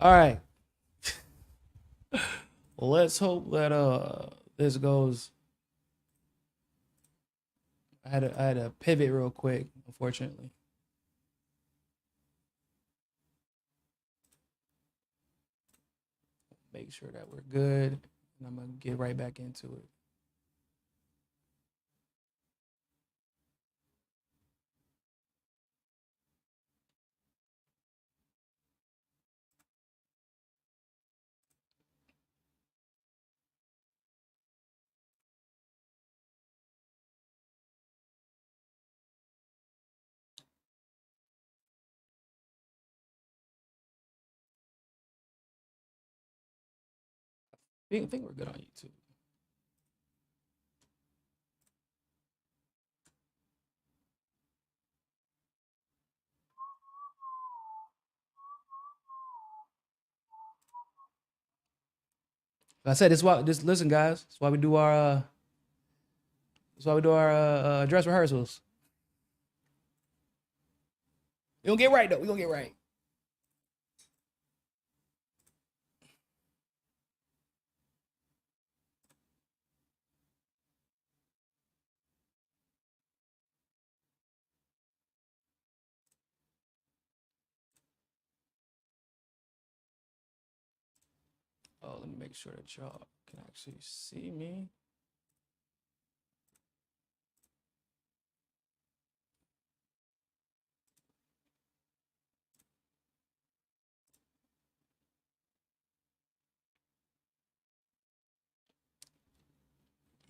All right. Let's hope that this goes. I had to pivot real quick, unfortunately. Make sure that we're good. And I'm gonna get right back into it. I think we're good on YouTube. Like I said, this listen, guys. That's why we do our dress rehearsals. We gonna get right though. We gonna get right. Oh, let me make sure that y'all can actually see me.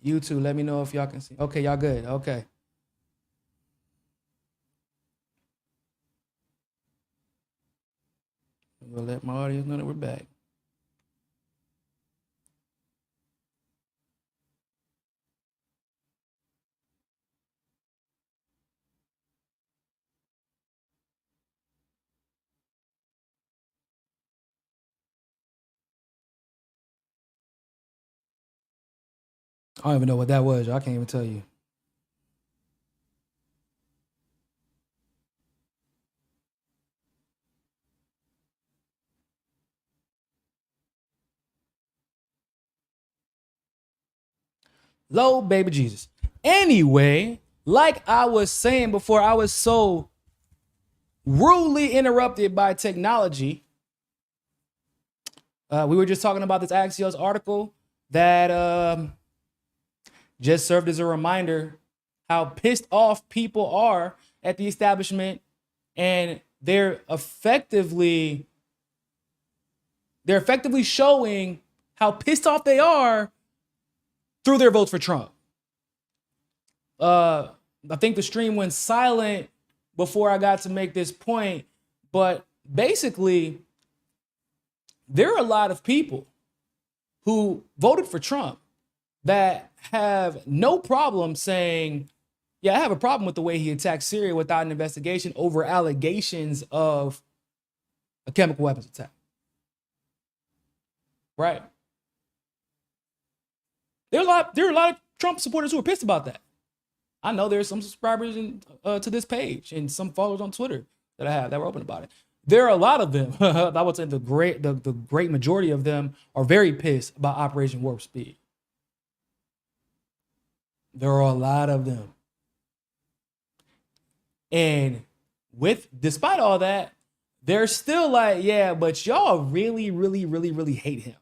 YouTube, let me know if y'all can see. Okay, y'all good. Okay. We'll let my audience know that we're back. I don't even know what that was. I can't even tell you. Low baby Jesus. Anyway, like I was saying before, I was so rudely interrupted by technology. We were just talking about this Axios article that just served as a reminder how pissed off people are at the establishment, and they're effectively showing how pissed off they are through their votes for Trump. I think the stream went silent before I got to make this point, but basically, there are a lot of people who voted for Trump that have no problem saying, yeah, I have a problem with the way he attacked Syria without an investigation over allegations of a chemical weapons attack. Right? There are a lot of Trump supporters who are pissed about that. I know there's some subscribers to this page and some followers on Twitter that I have that were open about it. There are a lot of them. I would say the great majority of them are very pissed about Operation Warp Speed. There are a lot of them. And despite all that, they're still like, yeah, but y'all really, really, really, really hate him.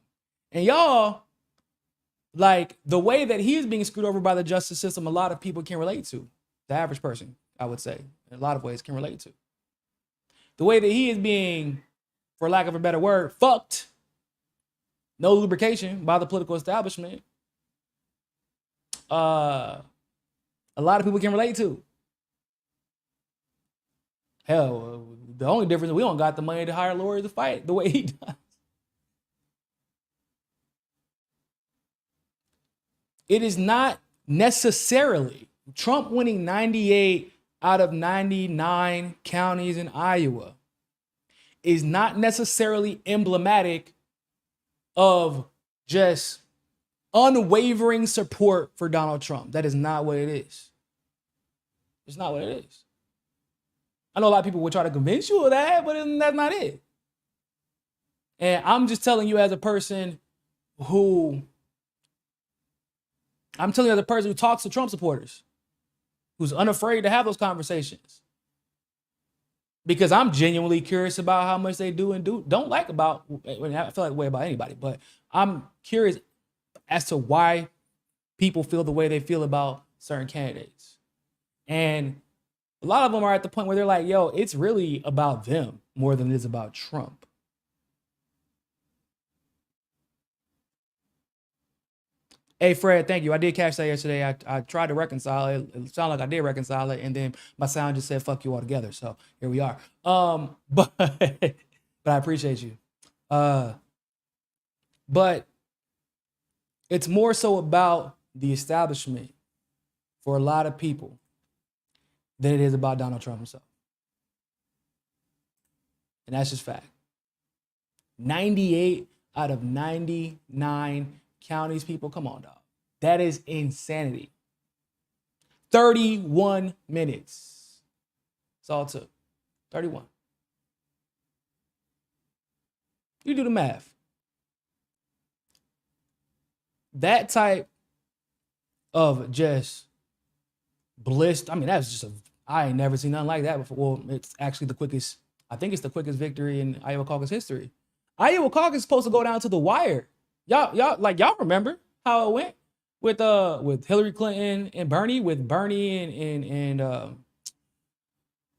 And y'all, like, the way that he is being screwed over by the justice system, a lot of people can relate to. The average person, I would say, in a lot of ways can relate to. The way that he is being, for lack of a better word, fucked, no lubrication by the political establishment, a lot of people can relate to. Hell, the only difference is we don't got the money to hire lawyers to fight the way he does. It is not necessarily Trump winning 98 out of 99 counties in Iowa is not necessarily emblematic of just unwavering support for Donald Trump. That is not what it is. It's not what it is. I know a lot of people will try to convince you of that, but that's not it. And I'm just telling you as a person who talks to Trump supporters, who's unafraid to have those conversations. Because I'm genuinely curious about how much they do and don't like about, I feel like way about anybody, but I'm curious as to why people feel the way they feel about certain candidates. And a lot of them are at the point where they're like, yo, it's really about them more than it is about Trump. Hey, Fred, thank you. I did catch that yesterday. I tried to reconcile it. It sounded like I did reconcile it, and then my sound just said fuck you all together. So here we are. But but I appreciate you. But it's more so about the establishment for a lot of people than it is about Donald Trump himself. And that's just fact. 98 out of 99 counties, people, come on, dog. That is insanity. 31 minutes. That's all it took. 31. You do the math. That type of just bliss, I mean, that's just I ain't never seen nothing like that before. Well, it's actually the quickest, I think it's the quickest victory in Iowa caucus history. Iowa caucus is supposed to go down to the wire. Y'all remember how it went with Hillary Clinton and Bernie, with Bernie and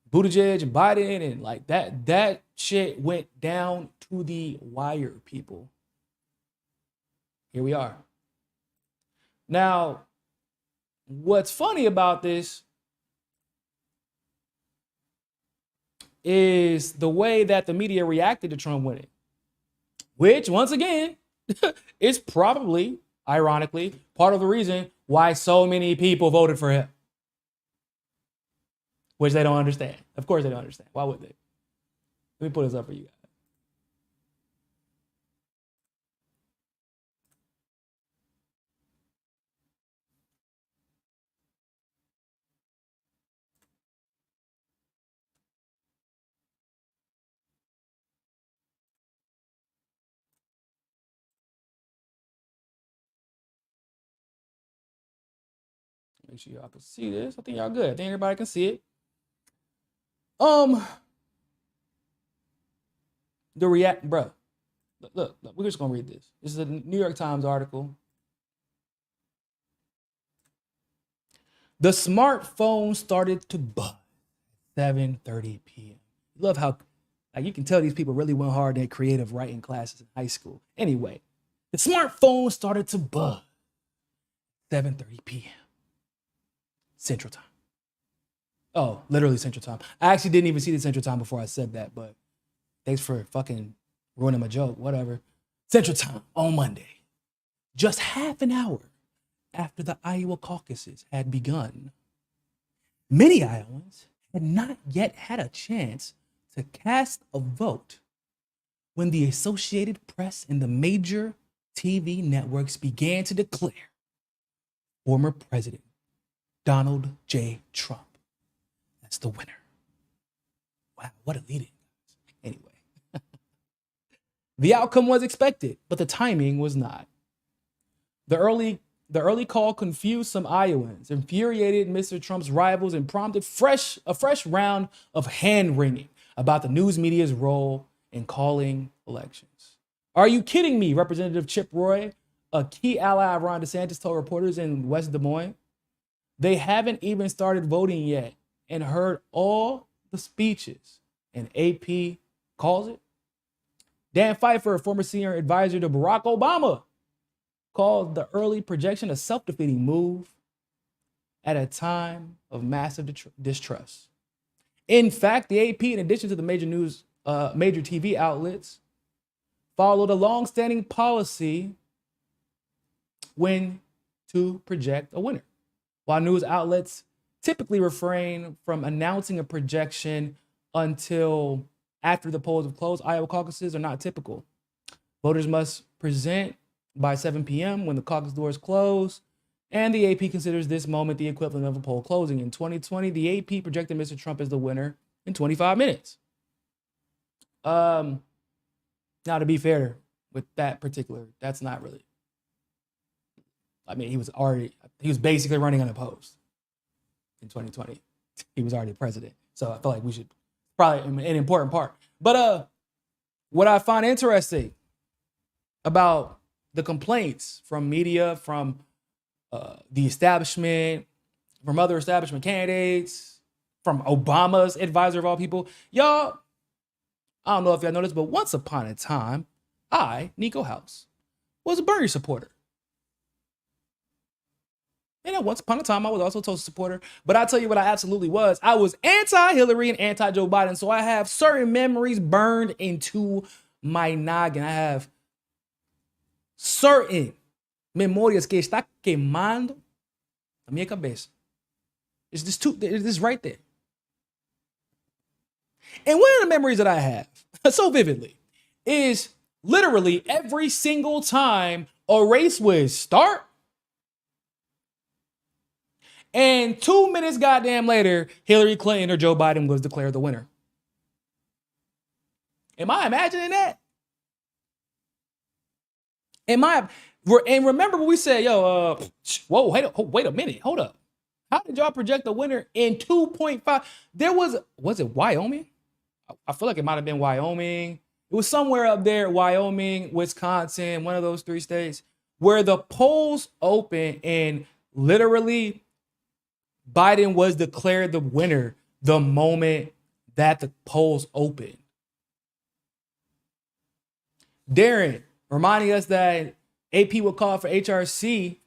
Buttigieg and Biden, and like that shit went down to the wire, people. Here we are. Now, what's funny about this is the way that the media reacted to Trump winning, which once again is probably, ironically, part of the reason why so many people voted for him, which they don't understand. Of course they don't understand. Why would they? Let me put this up for you guys. Make sure y'all can see this. I think y'all good. I think everybody can see it. The react, bro. Look, we're just gonna read this. This is a New York Times article. The smartphone started to buzz 7:30 p.m. Love how, like, you can tell these people really went hard in creative writing classes in high school. Anyway, the smartphone started to buzz 7:30 p.m. Central Time. Oh, literally Central Time. I actually didn't even see the Central Time before I said that, but thanks for fucking ruining my joke. Whatever. Central Time on Monday, just half an hour after the Iowa caucuses had begun. Many Iowans had not yet had a chance to cast a vote when the Associated Press and the major TV networks began to declare former President Donald J. Trump as the winner. Wow, what a lead-in. Anyway, the outcome was expected, but the timing was not. The early call confused some Iowans, infuriated Mr. Trump's rivals, and prompted a fresh round of hand-wringing about the news media's role in calling elections. Are you kidding me? Representative Chip Roy, a key ally of Ron DeSantis, told reporters in West Des Moines. They haven't even started voting yet and heard all the speeches, and AP calls it. Dan Pfeiffer, a former senior advisor to Barack Obama, called the early projection a self-defeating move at a time of massive distrust. In fact, the AP, in addition to the major TV outlets, followed a long-standing policy when to project a winner. While news outlets typically refrain from announcing a projection until after the polls have closed, Iowa caucuses are not typical. Voters must present by 7 p.m. when the caucus doors close, and the AP considers this moment the equivalent of a poll closing. In 2020, the AP projected Mr. Trump as the winner in 25 minutes. Now, to be fair with that particular, that's not really. I mean, he was basically running unopposed in 2020. He was already president. So I feel like we should probably an important part. But what I find interesting about the complaints from media, from the establishment, from other establishment candidates, from Obama's advisor of all people, y'all, I don't know if y'all noticed, but once upon a time, I, Niko House, was a Bernie supporter. And once upon a time, I was also a Tulsi supporter. But I tell you what I absolutely was. I was anti-Hillary and anti-Joe Biden. So I have certain memories burned into my noggin. I have certain memorias que está quemando a minha cabeça. It's this right there. And one of the memories that I have so vividly is literally every single time a race would start, and 2 minutes goddamn later, Hillary Clinton or Joe Biden was declared the winner. Am I imagining that? And remember what we said, whoa, wait a minute, hold up. How did y'all project the winner in 2.5? Was it Wyoming? I feel like it might have been Wyoming. It was somewhere up there, Wyoming, Wisconsin, one of those three states, where the polls open and literally Biden was declared the winner the moment that the polls opened. Darren reminding us that AP would call for HRC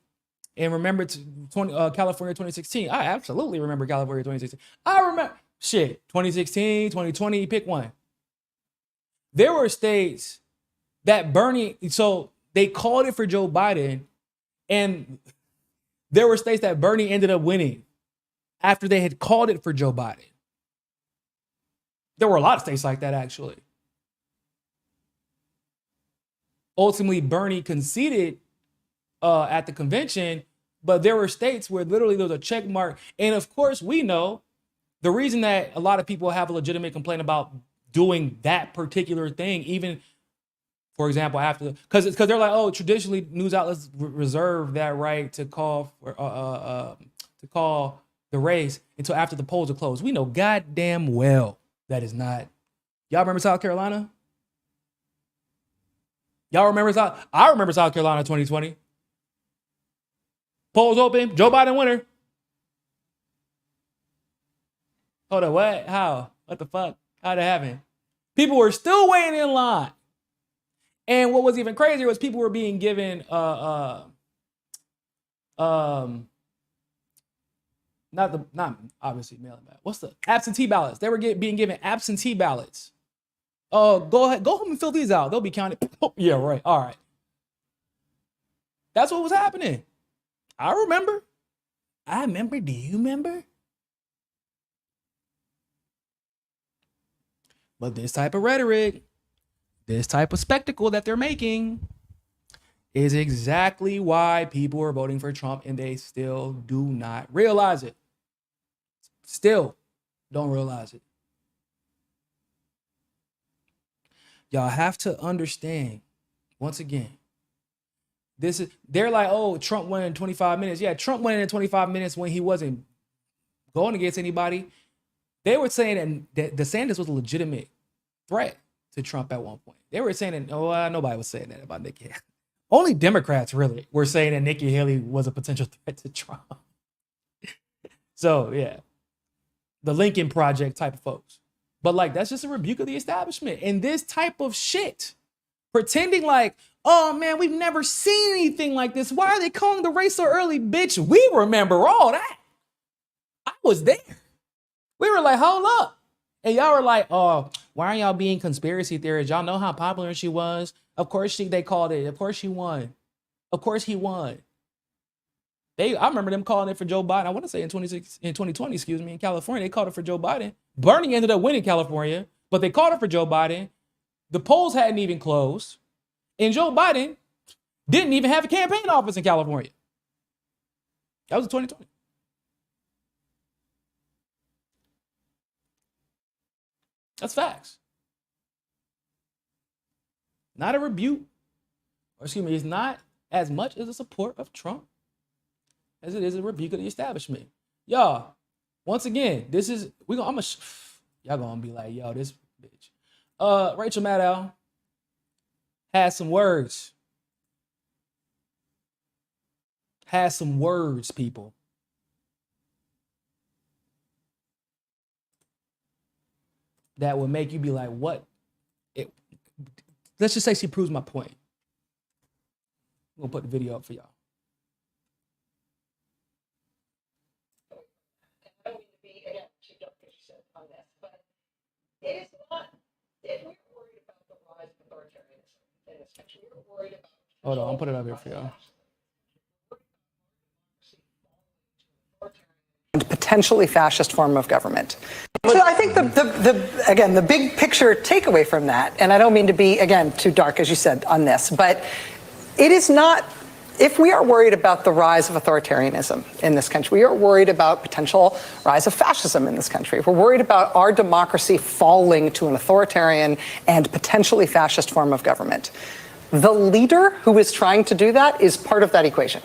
and remember California 2016. I absolutely remember California 2016. I remember 2016, 2020, pick one. There were states that Bernie, so they called it for Joe Biden, and there were states that Bernie ended up winning after they had called it for Joe Biden. There were a lot of states like that, actually. Ultimately, Bernie conceded at the convention, but there were states where literally there was a check mark. And of course, we know the reason that a lot of people have a legitimate complaint about doing that particular thing, even, for example, after because they're like, oh, traditionally news outlets reserve that right to call the race until after the polls are closed. We know goddamn well that is not. Y'all remember South Carolina? Y'all remember I remember South Carolina 2020. Polls open, Joe Biden winner. Hold on, what? How? What the fuck? How'd it happen? People were still waiting in line. And what was even crazier was people were being given not obviously mail-in ballot. What's the absentee ballots? They were being given absentee ballots. Go ahead, go home and fill these out. They'll be counted. Oh, yeah, right. All right. That's what was happening. I remember. Do you remember? But this type of rhetoric, this type of spectacle that they're making is exactly why people are voting for Trump, and they still do not realize it. Still don't realize it. Y'all have to understand, once again, they're like, oh, Trump won in 25 minutes. Yeah, Trump won in 25 minutes when he wasn't going against anybody. They were saying that DeSantis was a legitimate threat to Trump at one point. They were saying that, nobody was saying that about Nikki Haley. Only Democrats really were saying that Nikki Haley was a potential threat to Trump. So, yeah, the Lincoln Project type of folks. But like, that's just a rebuke of the establishment. And this type of shit, pretending like, oh man, we've never seen anything like this. Why are they calling the race so early? Bitch, we remember all that. I was there. We were like, hold up. And y'all were like, oh, why are y'all being conspiracy theorists? Y'all know how popular she was. Of course they called it. Of course she won. Of course he won. I remember them calling it for Joe Biden. I want to say in 2020, in California, they called it for Joe Biden. Bernie ended up winning California, but they called it for Joe Biden. The polls hadn't even closed. And Joe Biden didn't even have a campaign office in California. That was in 2020. That's facts. not a rebuke, or excuse me, it's not as much as a support of Trump as it is a rebuke of the establishment. Y'all, once again, this is y'all gonna be like, yo, this bitch. Rachel Maddow has some words. Has some words, people. That would make you be like, what? Let's just say she proves my point. I'm gonna put the video up for y'all. I don't mean to be, again, she jumped what she said on this, but it is not, if we're worried about the rise of authoritarianism in this country, we're worried about. Hold on, I'll put it up here for y'all. And potentially fascist form of government. So I think again, the big picture takeaway from that, and I don't mean to be, again, too dark, as you said, on this, but it is not, if we are worried about the rise of authoritarianism in this country, we are worried about potential rise of fascism in this country. We're worried about our democracy falling to an authoritarian and potentially fascist form of government. The leader who is trying to do that is part of that equation.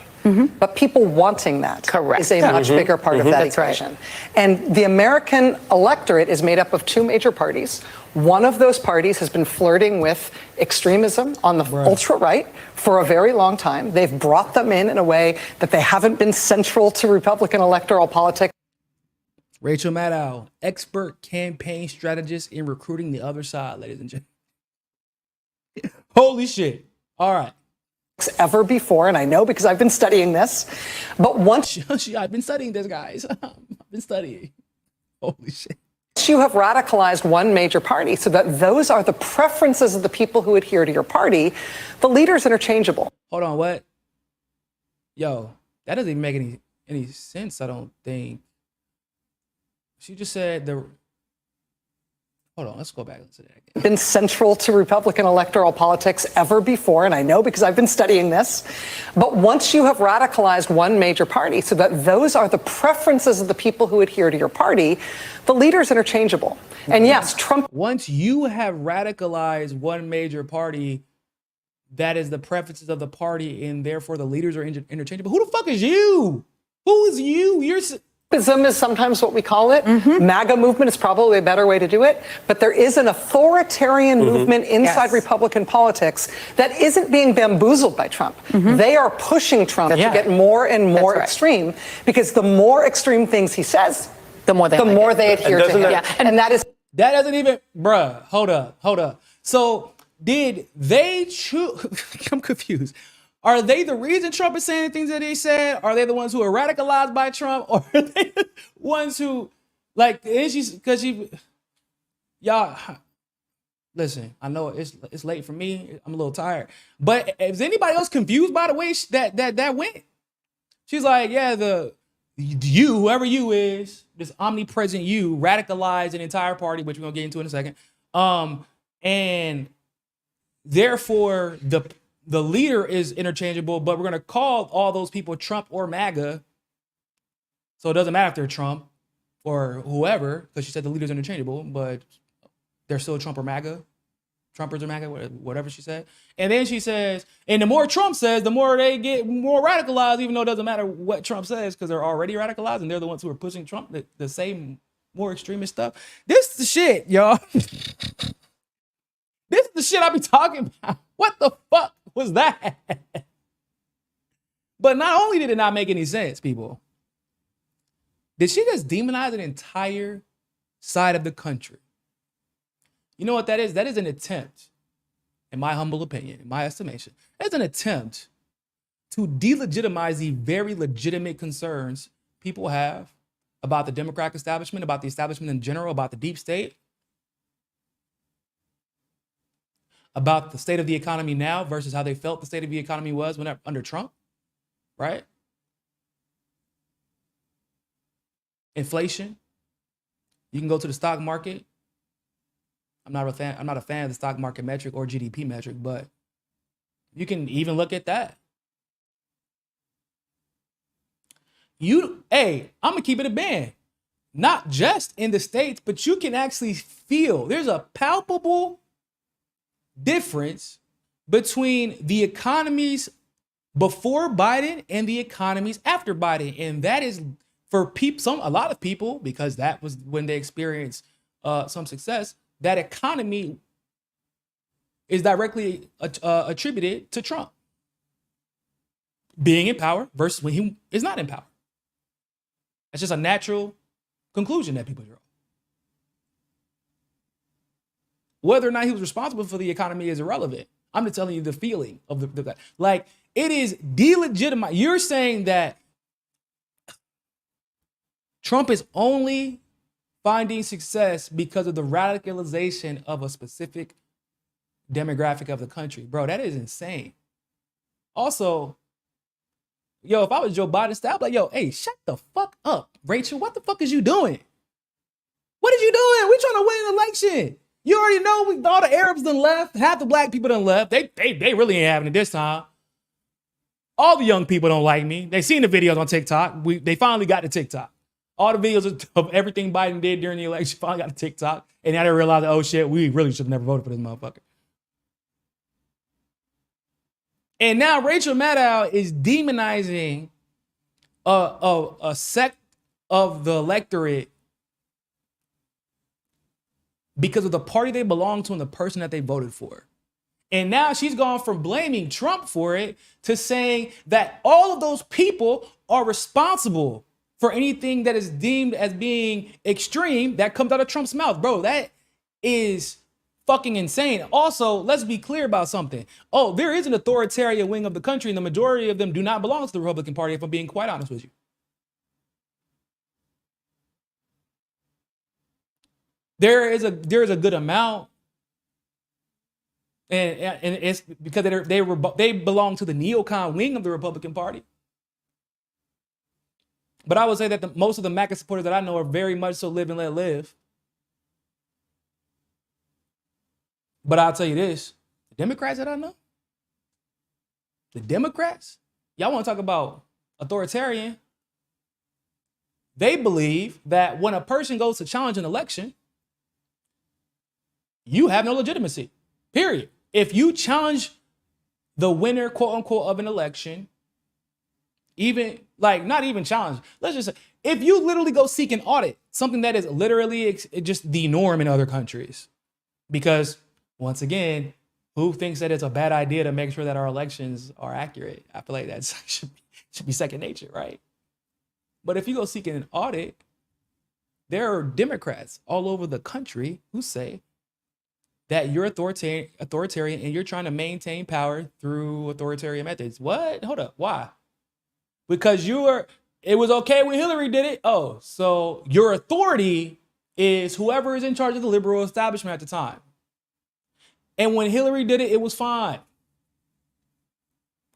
But people wanting that is a much bigger part of that equation. Right. And the American electorate is made up of two major parties. One of those parties has been flirting with extremism on the ultra-right for a very long time. They've brought them in a way that they haven't been central to Republican electoral politics. Rachel Maddow, expert campaign strategist in recruiting the other side, ladies and gentlemen. Holy shit. All right. Ever before, and I know because I've been studying this, but once I've been studying this, guys. I've been studying. Holy shit. You have radicalized one major party so that those are the preferences of the people who adhere to your party, the leader's interchangeable. Hold on, what? Yo, that doesn't even make any sense, I don't think. She just said hold on, let's go back to that again. Been central to Republican electoral politics ever before, and I know because I've been studying this, but once you have radicalized one major party so that those are the preferences of the people who adhere to your party, the leader's interchangeable. And yes, Trump... Once you have radicalized one major party, that is the preferences of the party, and therefore the leaders are interchangeable. Who the fuck is you? Who is you? You're... Ism is sometimes what we call it. MAGA movement is probably a better way to do it. But there is an authoritarian movement inside Republican politics that isn't being bamboozled by Trump. They are pushing Trump to get more and more extreme, because the more extreme things he says, the more they adhere to him. And that doesn't even, bruh, hold up. So did they choose? I'm confused. Are they the reason Trump is saying the things that he said? Are they the ones who are radicalized by Trump? Or are they the ones who, like, because y'all, listen, I know it's late for me. I'm a little tired. But is anybody else confused by the way that went? She's like, yeah, whoever you is, this omnipresent you, radicalized an entire party, which we're going to get into in a second. And therefore, the leader is interchangeable, but we're going to call all those people Trump or MAGA. So it doesn't matter if they're Trump or whoever, because she said the leader's interchangeable, but they're still Trump or MAGA. Trumpers or MAGA, whatever she said. And then she says, and the more Trump says, the more they get more radicalized, even though it doesn't matter what Trump says, because they're already radicalized and they're the ones who are pushing Trump, the same more extremist stuff. This is the shit, y'all. This is the shit I be talking about. What the fuck was that? But not only did it not make any sense, people, did she just demonize an entire side of the country? You know what that is? That is an attempt, in my humble opinion, in my estimation, that's an attempt to delegitimize the very legitimate concerns people have about the Democratic establishment, about the establishment in general, about the deep state, about the state of the economy now versus how they felt the state of the economy was under Trump, right? Inflation. You can go to the stock market. I'm not a fan of the stock market metric or GDP metric, but you can even look at that. I'm gonna keep it a band. Not just in the States, but you can actually feel there's a palpable difference between the economies before Biden and the economies after Biden. And that is for people, a lot of people, because that was when they experienced some success, that economy is directly attributed to Trump being in power versus when he is not in power. That's just a natural conclusion that people draw. Whether or not he was responsible for the economy is irrelevant. I'm just telling you the feeling of the like, it is delegitimate. You're saying that Trump is only finding success because of the radicalization of a specific demographic of the country. Bro, that is insane. Also, yo, if I was Joe Biden, I'd be like, yo, hey, shut the fuck up, Rachel. What the fuck is you doing? What are you doing? We're trying to win an election. You already know all the Arabs done left. Half the black people done left. They really ain't having it this time. All the young people don't like me. They seen the videos on TikTok. They finally got to TikTok. All the videos of everything Biden did during the election finally got to TikTok. And now they realize, oh shit, we really should have never voted for this motherfucker. And now Rachel Maddow is demonizing a sect of the electorate because of the party they belong to and the person that they voted for. And now she's gone from blaming Trump for it to saying that all of those people are responsible for anything that is deemed as being extreme that comes out of Trump's mouth. Bro, that is fucking insane. Also, let's be clear about something. Oh, there is an authoritarian wing of the country, and the majority of them do not belong to the Republican Party, if I'm being quite honest with you. There is a good amount, and it's because they belong to the neocon wing of the Republican Party. But I would say that most of the MAGA supporters that I know are very much so live and let live. But I'll tell you this, the Democrats that I know, the Democrats, y'all want to talk about authoritarian, they believe that when a person goes to challenge an election, you have no legitimacy, period. If you challenge the winner, quote unquote, of an election, even like not even challenge, let's just say, if you literally go seek an audit, something that is literally just the norm in other countries, because once again, who thinks that it's a bad idea to make sure that our elections are accurate? I feel like that should be second nature, right? But if you go seek an audit, there are Democrats all over the country who say that you're authoritarian and you're trying to maintain power through authoritarian methods. What? Hold up. Why? Because it was okay when Hillary did it. Oh, so your authority is whoever is in charge of the liberal establishment at the time. And when Hillary did it, it was fine.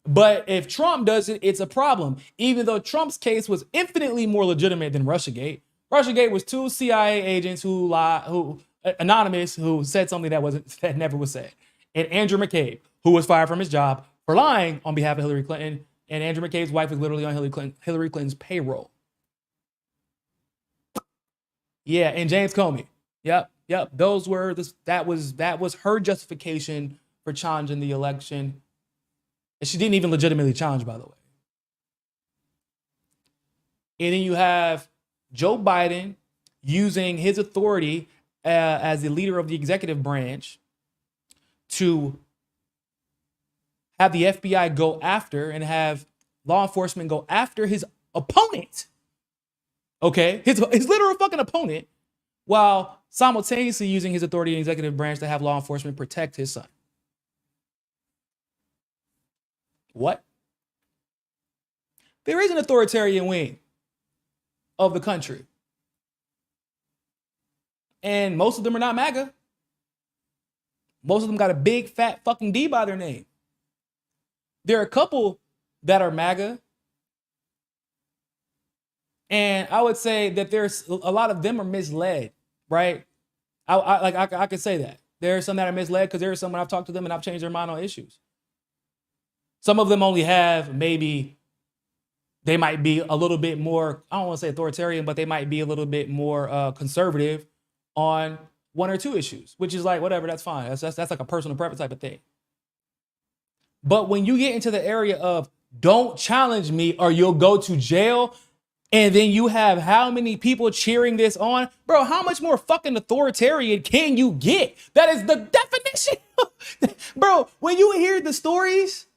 But if Trump does it, it's a problem. Even though Trump's case was infinitely more legitimate than Russiagate. Russiagate was two CIA agents who anonymous, who said something that never was said. And Andrew McCabe, who was fired from his job for lying on behalf of Hillary Clinton. And Andrew McCabe's wife was literally on Hillary Clinton's payroll. Yeah, and James Comey. Yep. Those were that was her justification for challenging the election. And she didn't even legitimately challenge, by the way. And then you have Joe Biden using his authority as the leader of the executive branch to have the FBI go after and have law enforcement go after his opponent. Okay, his literal fucking opponent, while simultaneously using his authority in the executive branch to have law enforcement protect his son. What? There is an authoritarian wing of the country. And most of them are not MAGA. Most of them got a big fat fucking D by their name. There are a couple that are MAGA. And I would say that there's a lot of them are misled, right? I could say that. There are some that are misled because there are some when I've talked to them and I've changed their mind on issues. Some of them only have they might be a little bit more, I don't want to say authoritarian, but they might be a little bit more conservative on one or two issues, which is like, whatever, that's fine. That's like a personal preference type of thing. But when you get into the area of don't challenge me or you'll go to jail, and then you have how many people cheering this on? Bro, how much more fucking authoritarian can you get? That is the definition. Bro, when you hear the stories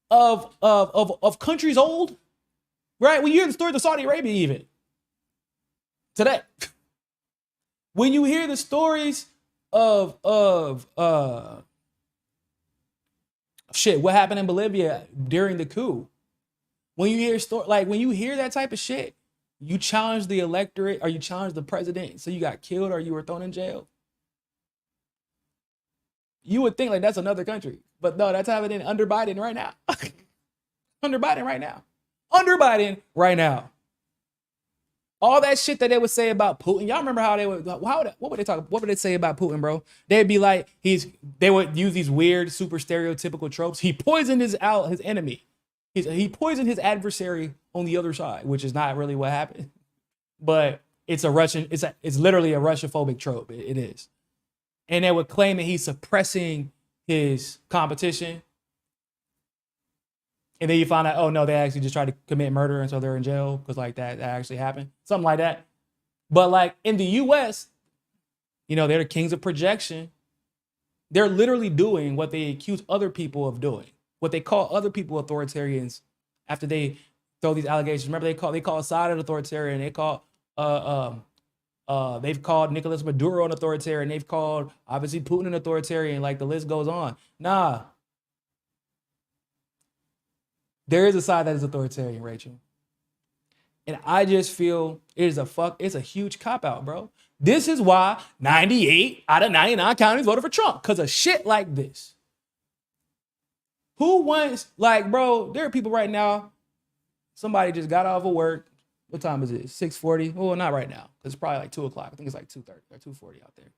of countries old, right? When you hear the stories of Saudi Arabia even today, when you hear the stories of shit, what happened in Bolivia during the coup, when you hear when you hear that type of shit, you challenge the electorate or you challenge the president, so you got killed or you were thrown in jail. You would think like that's another country, but no, that's happening under Biden right now. Under Biden right now. Under Biden right now. All that shit that they would say about Putin. Y'all remember how they would, what would they talk, what would they say about Putin, bro? They'd be like, they would use these weird, super stereotypical tropes. He poisoned his enemy. He poisoned his adversary on the other side, which is not really what happened. But it's it's literally a Russian-phobic trope. It is. And they would claim that he's suppressing his competition. And then you find out, oh no, they actually just tried to commit murder and so they're in jail because like that actually happened. Something like that. But like in the US, you know, they're the kings of projection. They're literally doing what they accuse other people of doing. What they call other people authoritarians after they throw these allegations. Remember they call Assad an authoritarian. They've called Nicolas Maduro an authoritarian. They've called obviously Putin an authoritarian. Like the list goes on. Nah. There is a side that is authoritarian, Rachel. And I just feel it's a huge cop-out, bro. This is why 98 out of 99 counties voted for Trump, because of shit like this. Who wants, like, bro, there are people right now, somebody just got off of work. What time is it? 6:40? Well, not right now, because it's probably like 2 o'clock. I think it's like 2:30 or 2:40 out there.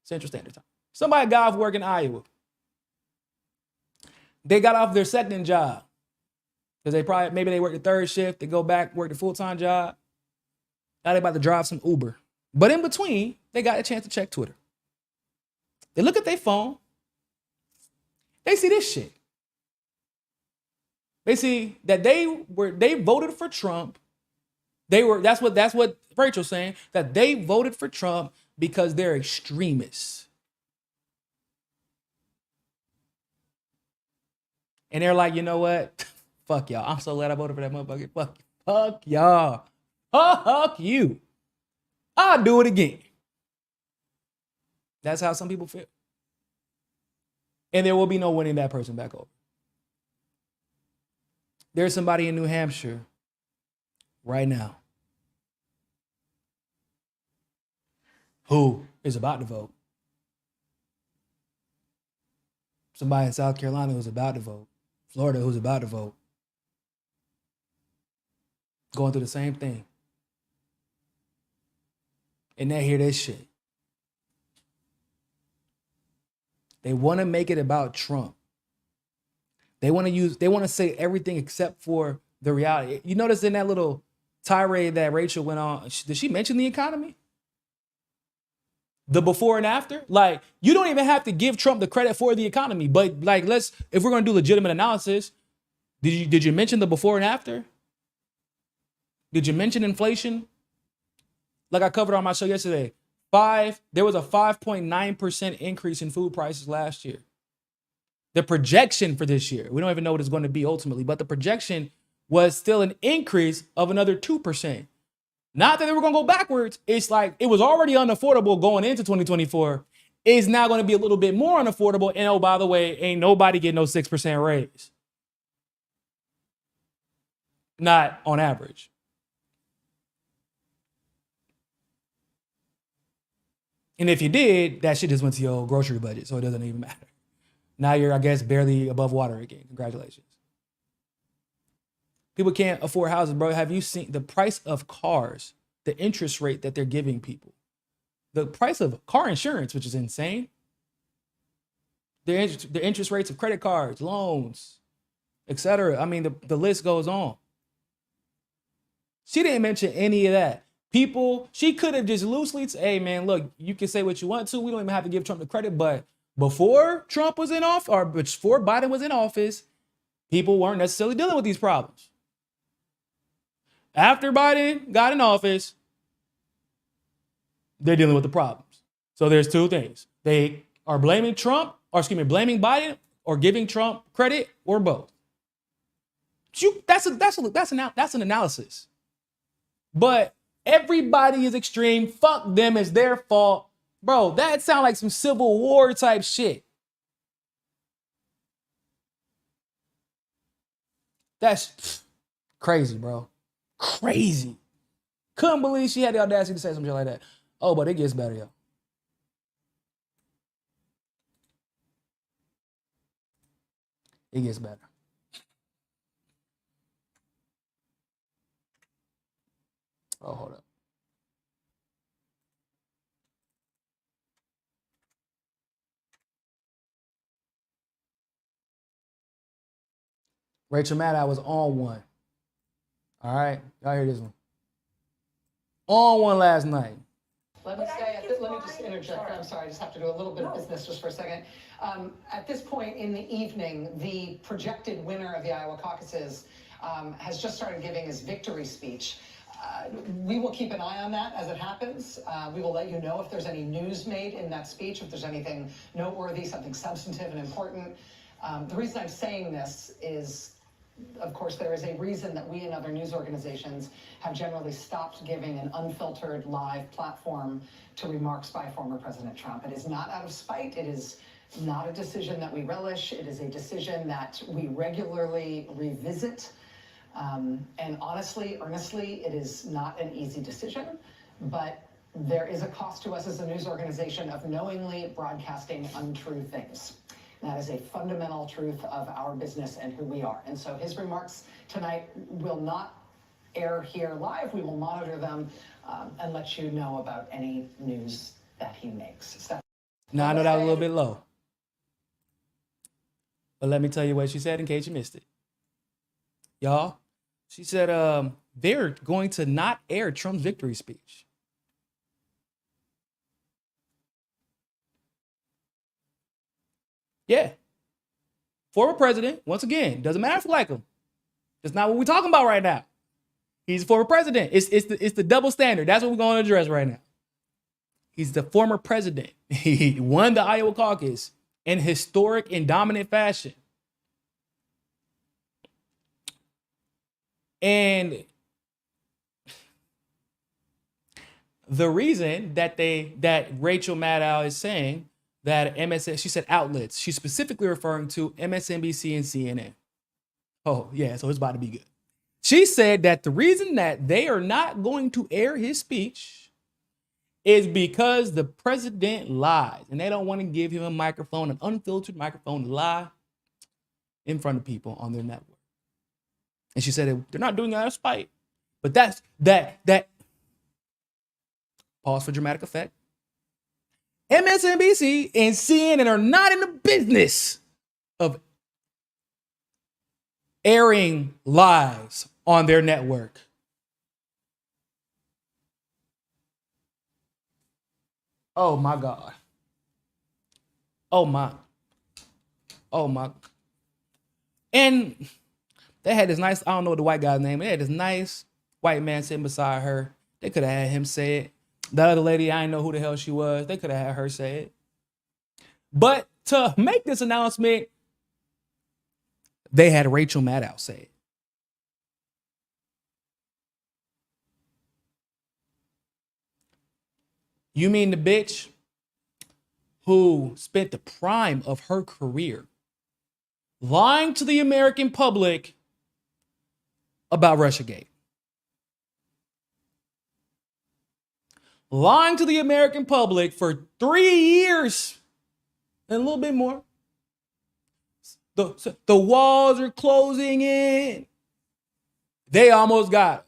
Central Standard Time. Somebody got off work in Iowa. They got off their second job. Because maybe they work the third shift, they go back, work the full-time job. Now they about to drive some Uber. But in between, they got a chance to check Twitter. They look at their phone. They see this shit. They see that they voted for Trump. That's what Rachel's saying, that they voted for Trump because they're extremists. And they're like, you know what? Fuck y'all. I'm so glad I voted for that motherfucker. Fuck y'all. Fuck you. I'll do it again. That's how some people feel. And there will be no winning that person back over. There's somebody in New Hampshire right now who is about to vote. Somebody in South Carolina who's about to vote. Florida who's about to vote. Going through the same thing. And they hear this shit. They want to make it about Trump. They want to say everything except for the reality. You notice in that little tirade that Rachel went on, did she mention the economy? The before and after? Like, you don't even have to give Trump the credit for the economy, but like, if we're going to do legitimate analysis, did you mention the before and after? Did you mention inflation? Like I covered on my show yesterday, there was a 5.9% increase in food prices last year. The projection for this year, we don't even know what it's going to be ultimately, but the projection was still an increase of another 2%. Not that they were going to go backwards. It's like it was already unaffordable going into 2024. It's now going to be a little bit more unaffordable. And oh, by the way, ain't nobody getting no 6% raise. Not on average. And if you did, that shit just went to your grocery budget, so it doesn't even matter. Now you're, I guess, barely above water again. Congratulations. People can't afford houses, bro. Have you seen the price of cars, the interest rate that they're giving people? The price of car insurance, which is insane. The interest rates of credit cards, loans, etc. I mean, the list goes on. She didn't mention any of that. She could have just loosely said, hey, man, look, you can say what you want to. We don't even have to give Trump the credit, but Before Trump was in office, or before Biden was in office, people weren't necessarily dealing with these problems. After Biden got in office, they're dealing with the problems. So there's two things. They are blaming Trump, or blaming Biden, or giving Trump credit, or both. That's an analysis. But everybody is extreme. Fuck them, it's their fault. Bro, that sounds like some Civil War type shit. That's crazy, bro. Crazy. Couldn't believe she had the audacity to say some shit like that. Oh, but it gets better, yo. It gets better. Oh, hold up. Rachel Maddow was on one. All right, y'all hear this one. On one last night. Let me just interject. I'm sorry, I just have to do a little bit of business just for a second. At this point in the evening, the projected winner of the Iowa caucuses has just started giving his victory speech. We will keep an eye on that as it happens. We will let you know if there's any news made in that speech, if there's anything noteworthy, something substantive and important. The reason I'm saying this is, of course, there is a reason that we and other news organizations have generally stopped giving an unfiltered live platform to remarks by former President Trump. It is not out of spite. It is not a decision that we relish. It is a decision that we regularly revisit. And honestly, earnestly, it is not an easy decision, but there is a cost to us as a news organization of knowingly broadcasting untrue things. That is a fundamental truth of our business and who we are. And so his remarks tonight will not air here live. We will monitor them and let you know about any news that he makes. Now, I know that was a little bit low. But let me tell you what she said in case you missed it. Y'all, she said they're going to not air Trump's victory speech. Yeah. Former president, once again, doesn't matter if you like him. That's not what we're talking about right now. He's a former president. It's the double standard. That's what we're going to address right now. He's the former president. He won the Iowa caucus in historic and dominant fashion. And the reason that Rachel Maddow is saying that MSN, she said outlets, she's specifically referring to MSNBC and CNN. Oh, yeah, so it's about to be good. She said that the reason that they are not going to air his speech is because the president lies and they don't want to give him a microphone, an unfiltered microphone, to lie in front of people on their network. And she said they're not doing it out of spite. But that's that. Pause for dramatic effect. MSNBC and CNN are not in the business of airing lies on their network. Oh my God. Oh my. And they had this nice, I don't know the white guy's name, they had this nice white man sitting beside her. They could have had him say it. The other lady, I didn't know who the hell she was. They could have had her say it. But to make this announcement, they had Rachel Maddow say it. You mean the bitch who spent the prime of her career lying to the American public about Russiagate? Lying to the American public for 3 years and a little bit more. The walls are closing in. They almost got him.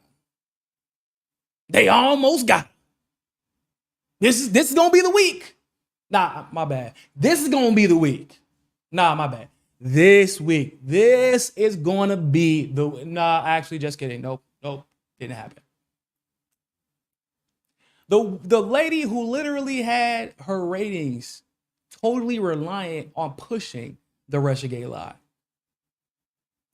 They almost got him. This is gonna be the week. Nah, my bad. This is gonna be the week. Nah, my bad. This week. This is gonna be the. Nah, actually, just kidding. Nope. Didn't happen. The lady who literally had her ratings totally reliant on pushing the Russiagate lie.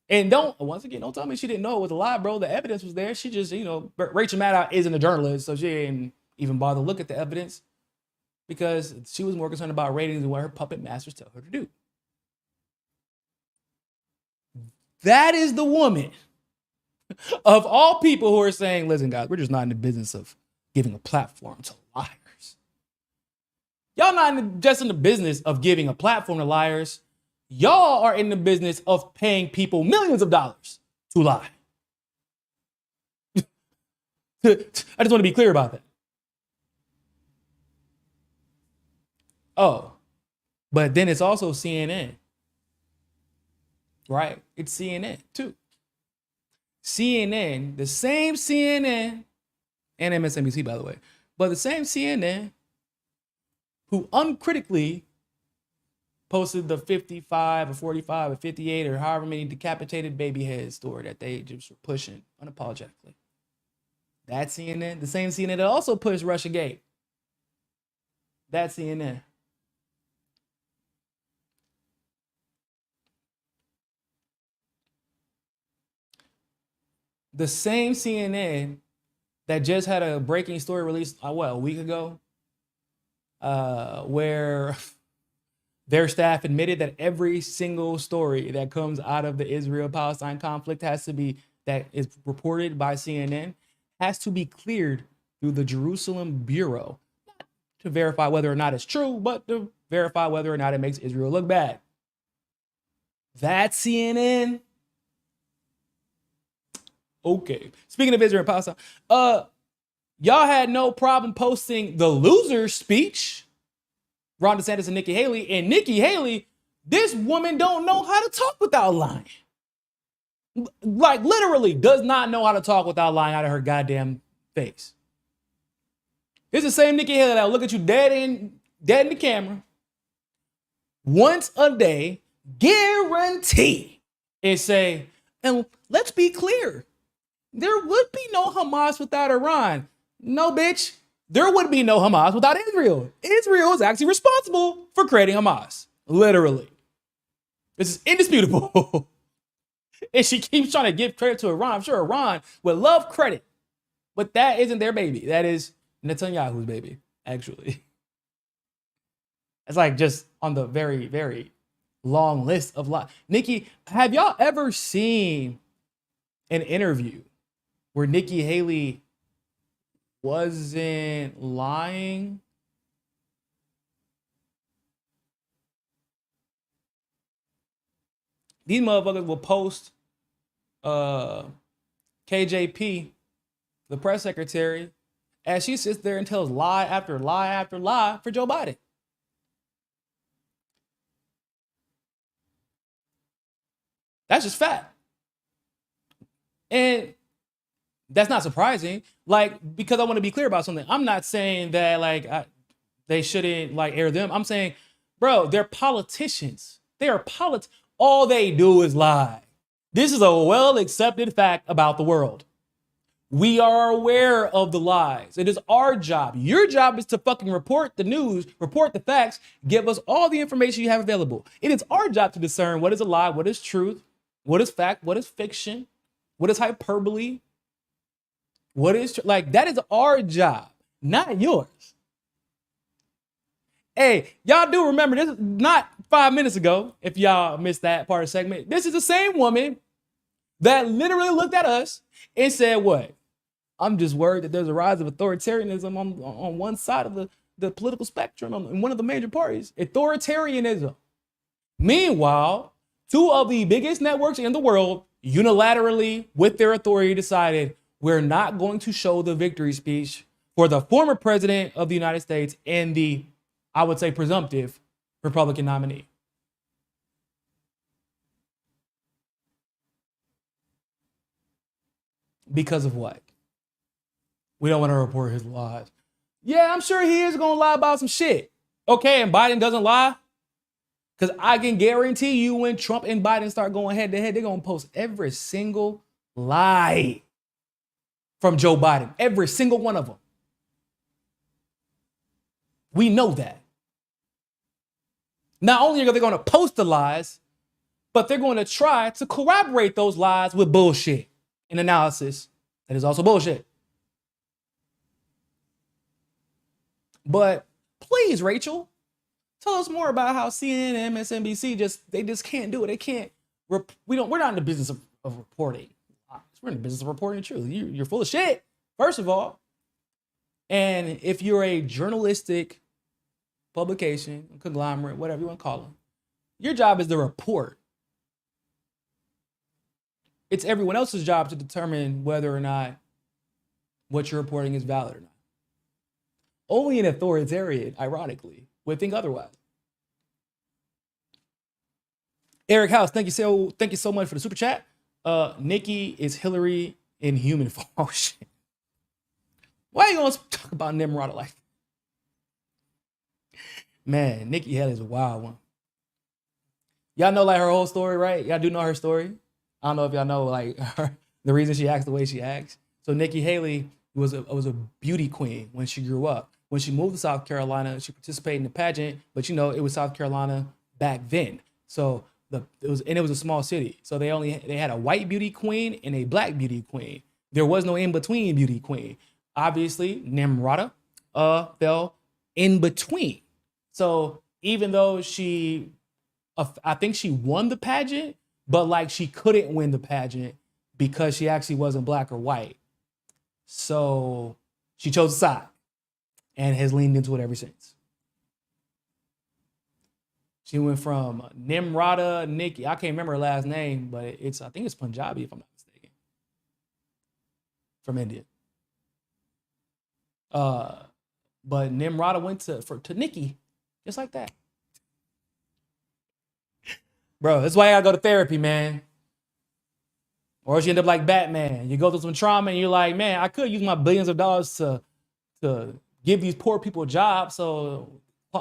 And don't tell me she didn't know it was a lie, bro. The evidence was there. She just, Rachel Maddow isn't a journalist, so she didn't even bother to look at the evidence because she was more concerned about ratings and what her puppet masters tell her to do. That is the woman of all people who are saying, listen, guys, we're just not in the business of giving a platform to liars. Y'all not just in the business of giving a platform to liars. Y'all are in the business of paying people millions of dollars to lie. I just want to be clear about that. Oh, but then it's also CNN. Right? It's CNN too. CNN, the same CNN, and MSNBC, by the way, but the same CNN who uncritically posted the 55 or 45 or 58 or however many decapitated baby head story that they just were pushing unapologetically. That CNN, the same CNN that also pushed Russiagate. That CNN. The same CNN that just had a breaking story released, a week ago, where their staff admitted that every single story that comes out of the Israel-Palestine conflict that is reported by CNN, has to be cleared through the Jerusalem Bureau, not to verify whether or not it's true, but to verify whether or not it makes Israel look bad. That CNN. Okay. Speaking of Israel and Palestine, y'all had no problem posting the loser speech, Ron DeSantis and Nikki Haley. And Nikki Haley, this woman don't know how to talk without lying. Like literally does not know how to talk without lying out of her goddamn face. It's the same Nikki Haley that'll look at you dead in the camera once a day, guarantee, and say, and let's be clear, there would be no Hamas without Iran. No, bitch. There would be no Hamas without Israel. Israel is actually responsible for creating Hamas. Literally. This is indisputable. And she keeps trying to give credit to Iran. I'm sure Iran would love credit. But that isn't their baby. That is Netanyahu's baby, actually. It's like just on the very, very long list of lies. Nikki, have y'all ever seen an interview where Nikki Haley wasn't lying? These motherfuckers will post KJP, the press secretary, as she sits there and tells lie after lie after lie for Joe Biden. That's just fact. And that's not surprising. Because I want to be clear about something. I'm not saying that they shouldn't air them. I'm saying, bro, they're politicians. They are all they do is lie. This is a well-accepted fact about the world. We are aware of the lies. It is our job. Your job is to fucking report the news, report the facts, give us all the information you have available. It is our job to discern what is a lie, what is truth, what is fact, what is fiction, what is hyperbole, what is that is our job, not yours. Hey, y'all do remember this is not 5 minutes ago, if y'all missed that part of the segment. This is the same woman that literally looked at us and said, what? I'm just worried that there's a rise of authoritarianism on one side of the political spectrum, in one of the major parties. Authoritarianism. Meanwhile, two of the biggest networks in the world unilaterally, with their authority, decided we're not going to show the victory speech for the former president of the United States and the, I would say, presumptive Republican nominee. Because of what? We don't want to report his lies. Yeah, I'm sure he is going to lie about some shit. Okay, and Biden doesn't lie? Because I can guarantee you when Trump and Biden start going head to head, they're going to post every single lie from Joe Biden. Every single one of them. We know that. Not only are they going to post the lies, but they're going to try to corroborate those lies with bullshit and analysis that is also bullshit. But please, Rachel, tell us more about how CNN and MSNBC just can't do it. They can't. We're not in the business of reporting. We're in the business of reporting truth. You're full of shit, first of all. And if you're a journalistic publication, conglomerate, whatever you want to call them, your job is to report. It's everyone else's job to determine whether or not what you're reporting is valid or not. Only an authoritarian, ironically, would think otherwise. Eric House, thank you so much for the super chat. Nikki is Hillary in human form. Oh shit. Why are you gonna talk about Nimrod like that? Man, Nikki Haley is a wild one. Y'all know like her whole story, right? Y'all do know her story. I don't know if y'all know like the reason she acts the way she acts. So Nikki Haley was a beauty queen when she grew up. When she moved to South Carolina, she participated in the pageant, but it was South Carolina back then. So it was a small city. So they had a white beauty queen and a black beauty queen. There was no in-between beauty queen. Obviously, Nimrata fell in between. So even though I think she won the pageant, but like she couldn't win the pageant because she actually wasn't black or white. So she chose a side and has leaned into it ever since. She went from Nimrata Nikki. I can't remember her last name, but I think it's Punjabi if I'm not mistaken. From India. But Nimrata went to Nikki, just like that. Bro, that's why I gotta go to therapy, man. Or else you end up like Batman. You go through some trauma and you're like, man, I could use my billions of dollars to give these poor people jobs so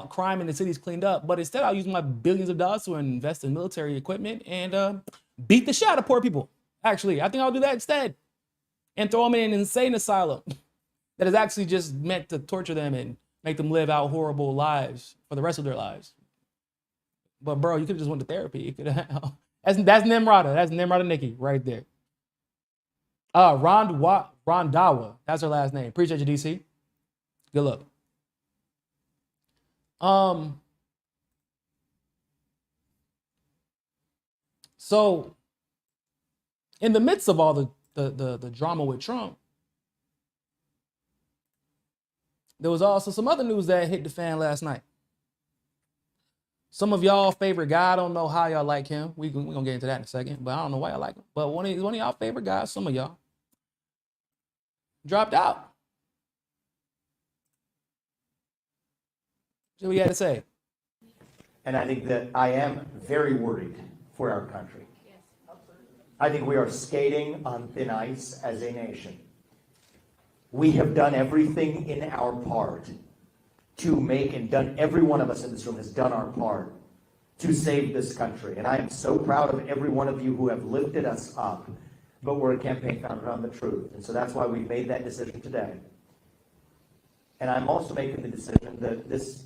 crime in the city's cleaned up. But instead, I'll use my billions of dollars to invest in military equipment and beat the shit out of poor people. Actually, I think I'll do that instead. And throw them in an insane asylum that is actually just meant to torture them and make them live out horrible lives for the rest of their lives. But bro, you could have just went to therapy. You could have. That's Nimrata. That's Nimrata Nikki right there. Rondawa. That's her last name. Appreciate you, DC. Good luck. So in the midst of all the drama with Trump, there was also some other news that hit the fan last night. Some of y'all favorite guy, I don't know how y'all like him. We're gonna get into that in a second, but I don't know why y'all like him. But one of y'all favorite guys, some of y'all, dropped out. What you had to say? And I think that I am very worried for our country. I think we are skating on thin ice as a nation. We have done everything in our part to make, and done, every one of us in this room has done our part to save this country. And I am so proud of every one of you who have lifted us up, but we're a campaign founded on the truth. And so that's why we made that decision today. And I'm also making the decision that this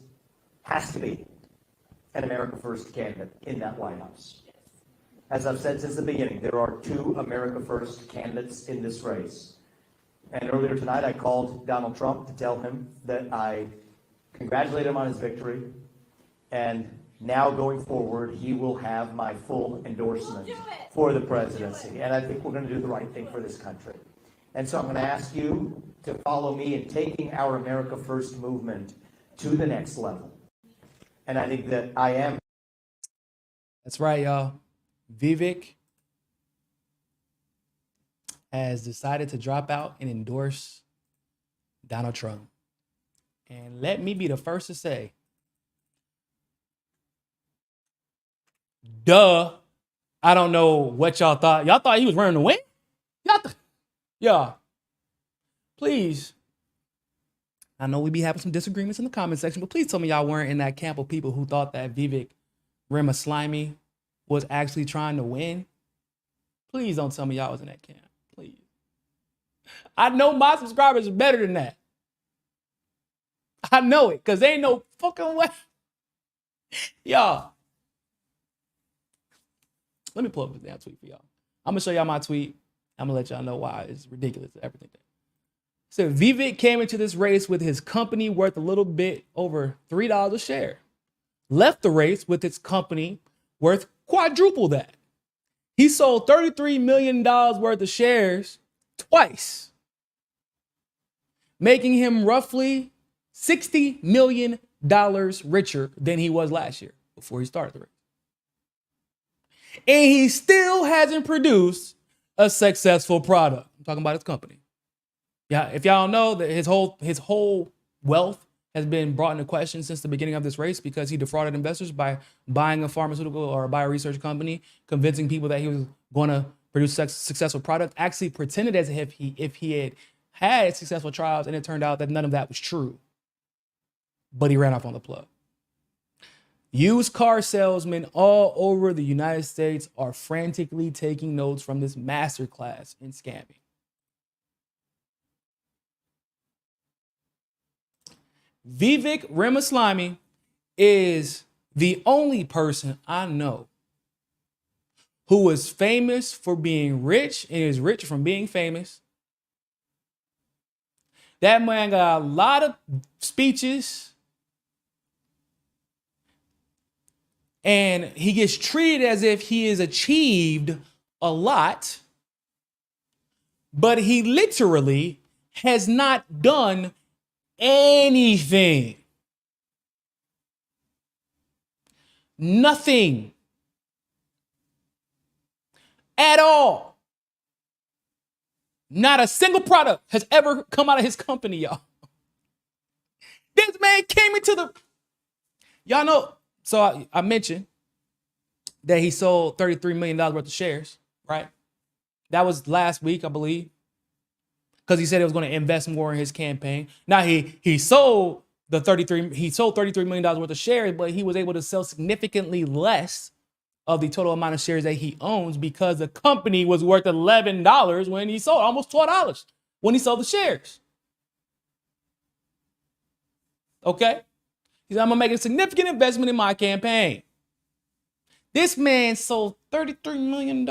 has to be an America First candidate in that White House. As I've said since the beginning, there are two America First candidates in this race. And earlier tonight, I called Donald Trump to tell him that I congratulate him on his victory, and now going forward, he will have my full endorsement for the presidency. And I think we're going to do the right thing for this country. And so I'm going to ask you to follow me in taking our America First movement to the next level. And I think that I am. That's right, y'all. Vivek has decided to drop out and endorse Donald Trump. And let me be the first to say, duh, I don't know what y'all thought. Y'all thought he was running to win? Y'all, please. I know we be having some disagreements in the comment section, but please tell me y'all weren't in that camp of people who thought that Vivek Ramaswamy was actually trying to win. Please don't tell me y'all was in that camp. Please. I know my subscribers are better than that. I know it, because there ain't no fucking way. Y'all, let me pull up this damn tweet for y'all. I'm gonna show y'all my tweet. I'm gonna let y'all know why it's ridiculous, everything. So Vivek came into this race with his company worth a little bit over $3 a share. Left the race with its company worth quadruple that. He sold $33 million worth of shares twice, making him roughly $60 million richer than he was last year before he started the race. And he still hasn't produced a successful product. I'm talking about his company. Yeah, if y'all don't know that his whole wealth has been brought into question since the beginning of this race because he defrauded investors by buying a pharmaceutical or a bioresearch company, convincing people that he was going to produce a successful product, actually pretended as if he had successful trials, and it turned out that none of that was true. But he ran off on the plug. Used car salesmen all over the United States are frantically taking notes from this masterclass in scamming. Vivek Ramaswamy is the only person I know who was famous for being rich and is rich from being famous. That man got a lot of speeches and he gets treated as if he has achieved a lot, but he literally has not done anything. Nothing. At all. Not a single product has ever come out of his company, y'all. This man came into the... Y'all know, so I mentioned that he sold $33 million worth of shares, right? That was last week, I believe, because he said he was going to invest more in his campaign. Now he sold $33 million worth of shares, but he was able to sell significantly less of the total amount of shares that he owns because the company was worth $11 when he sold, almost $12 when he sold the shares. Okay? He said, I'm going to make a significant investment in my campaign. This man sold $33 million.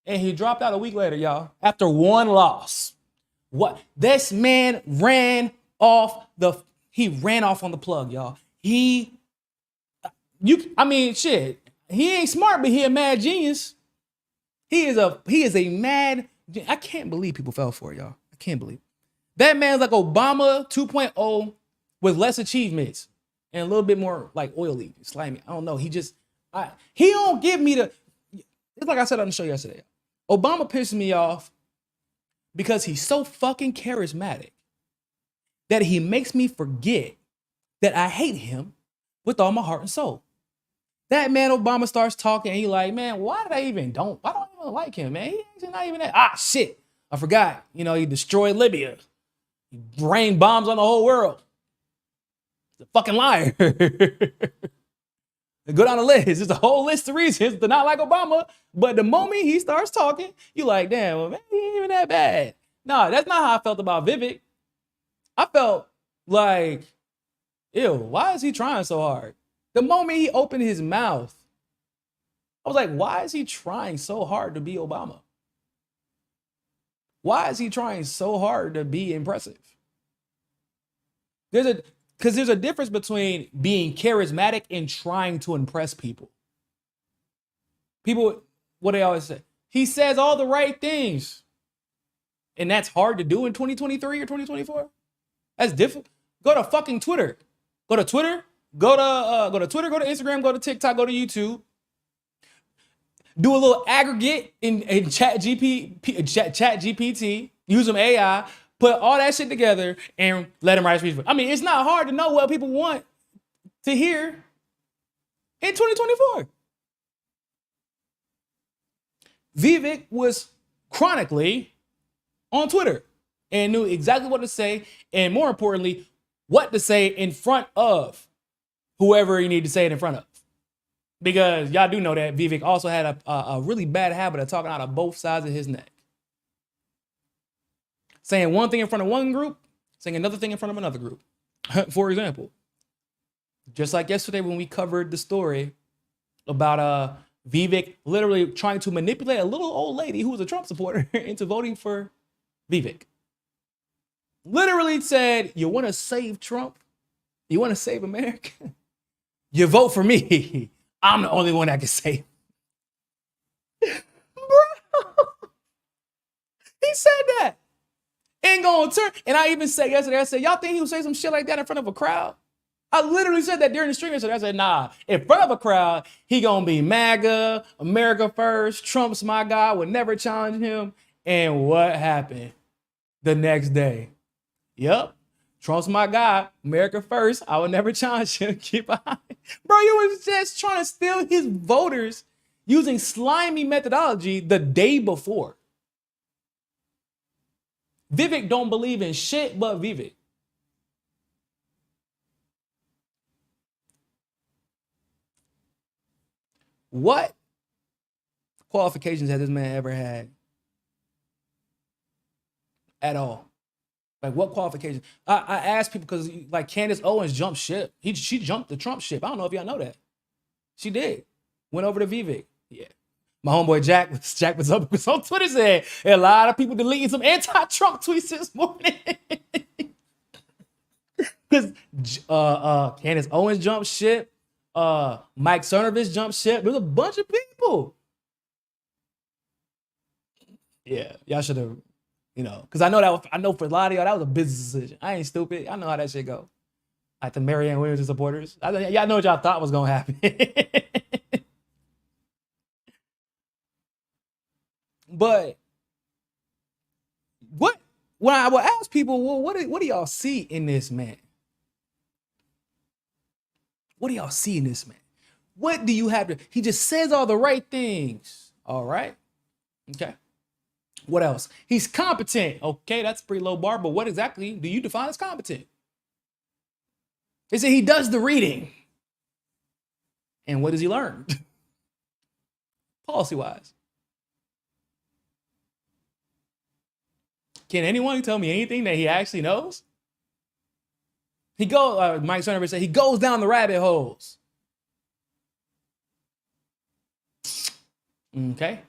And he dropped out a week later, y'all, after one loss. What? This man ran off on the plug, y'all. Shit. He ain't smart, but he a mad genius. He is a mad. I can't believe people fell for it, y'all. I can't believe it. That man's like Obama 2.0 with less achievements and a little bit more like oily, slimy. I don't know. He don't give me the. It's like I said on the show yesterday. Obama pisses me off because he's so fucking charismatic that he makes me forget that I hate him with all my heart and soul. That man Obama starts talking and he like, man, why don't I even like him, man? He's not even that. Shit. I forgot. He destroyed Libya. He rained bombs on the whole world. He's a fucking liar. Go down the list. There's a whole list of reasons to not like Obama. But the moment he starts talking, you like, damn, well, man, he ain't even that bad. No, that's not how I felt about Vivek. I felt like, ew, why is he trying so hard? The moment he opened his mouth, I was like, why is he trying so hard to be Obama? Why is he trying so hard to be impressive? Because there's a difference between being charismatic and trying to impress people. People, what they always say, he says all the right things. And that's hard to do in 2023 or 2024. That's difficult. Go to fucking Twitter. Go to Twitter. Go to Twitter. Go to Instagram. Go to TikTok. Go to YouTube. Do a little aggregate in Chat GPT. Use some AI. Put all that shit together and let him write a speech. I mean, it's not hard to know what people want to hear in 2024. Vivek was chronically on Twitter and knew exactly what to say, and more importantly, what to say in front of whoever you need to say it in front of. Because y'all do know that Vivek also had a really bad habit of talking out of both sides of his neck. Saying one thing in front of one group, saying another thing in front of another group. For example, Just like yesterday when we covered the story about Vivek literally trying to manipulate a little old lady who was a Trump supporter into voting for Vivek. Literally said, you want to save Trump? You want to save America? You vote for me. I'm the only one that can save. Bro, he said that. Ain't gonna turn. And I even said yesterday, I said, y'all think he would say some shit like that in front of a crowd? I literally said that during the stream yesterday. I said, nah, in front of a crowd, he gonna be MAGA, America first, Trump's my guy, would never challenge him. And what happened the next day? Yep, Trump's my guy, America first, I would never challenge him. Keep behind. Bro, you was just trying to steal his voters using slimy methodology the day before. Vivek don't believe in shit but Vivek. What qualifications has this man ever had at all? Like, what qualifications? I asked people because, like, Candace Owens jumped ship. She jumped the Trump ship. I don't know if y'all know that. She did. Went over to Vivek. Yeah. My homeboy Jack was on Twitter said a lot of people deleting some anti-Trump tweets this morning. Because Candace Owens jumped ship. Mike Cernovich jumped ship. There's a bunch of people. Yeah, y'all should have, because I know for a lot of y'all that was a business decision. I ain't stupid. I know how that shit go. Like the Marianne Williamson supporters. Y'all know what y'all thought was gonna happen. But when I will ask people, well, what do y'all see in this man? What do y'all see in this man? What do you have to? He just says all the right things. All right. Okay. What else? He's competent. Okay, that's a pretty low bar, but what exactly do you define as competent? They say he does the reading. And what does he learn? Policy-wise. Can anyone tell me anything that he actually knows? Mike Cernovich said he goes down the rabbit holes. Okay.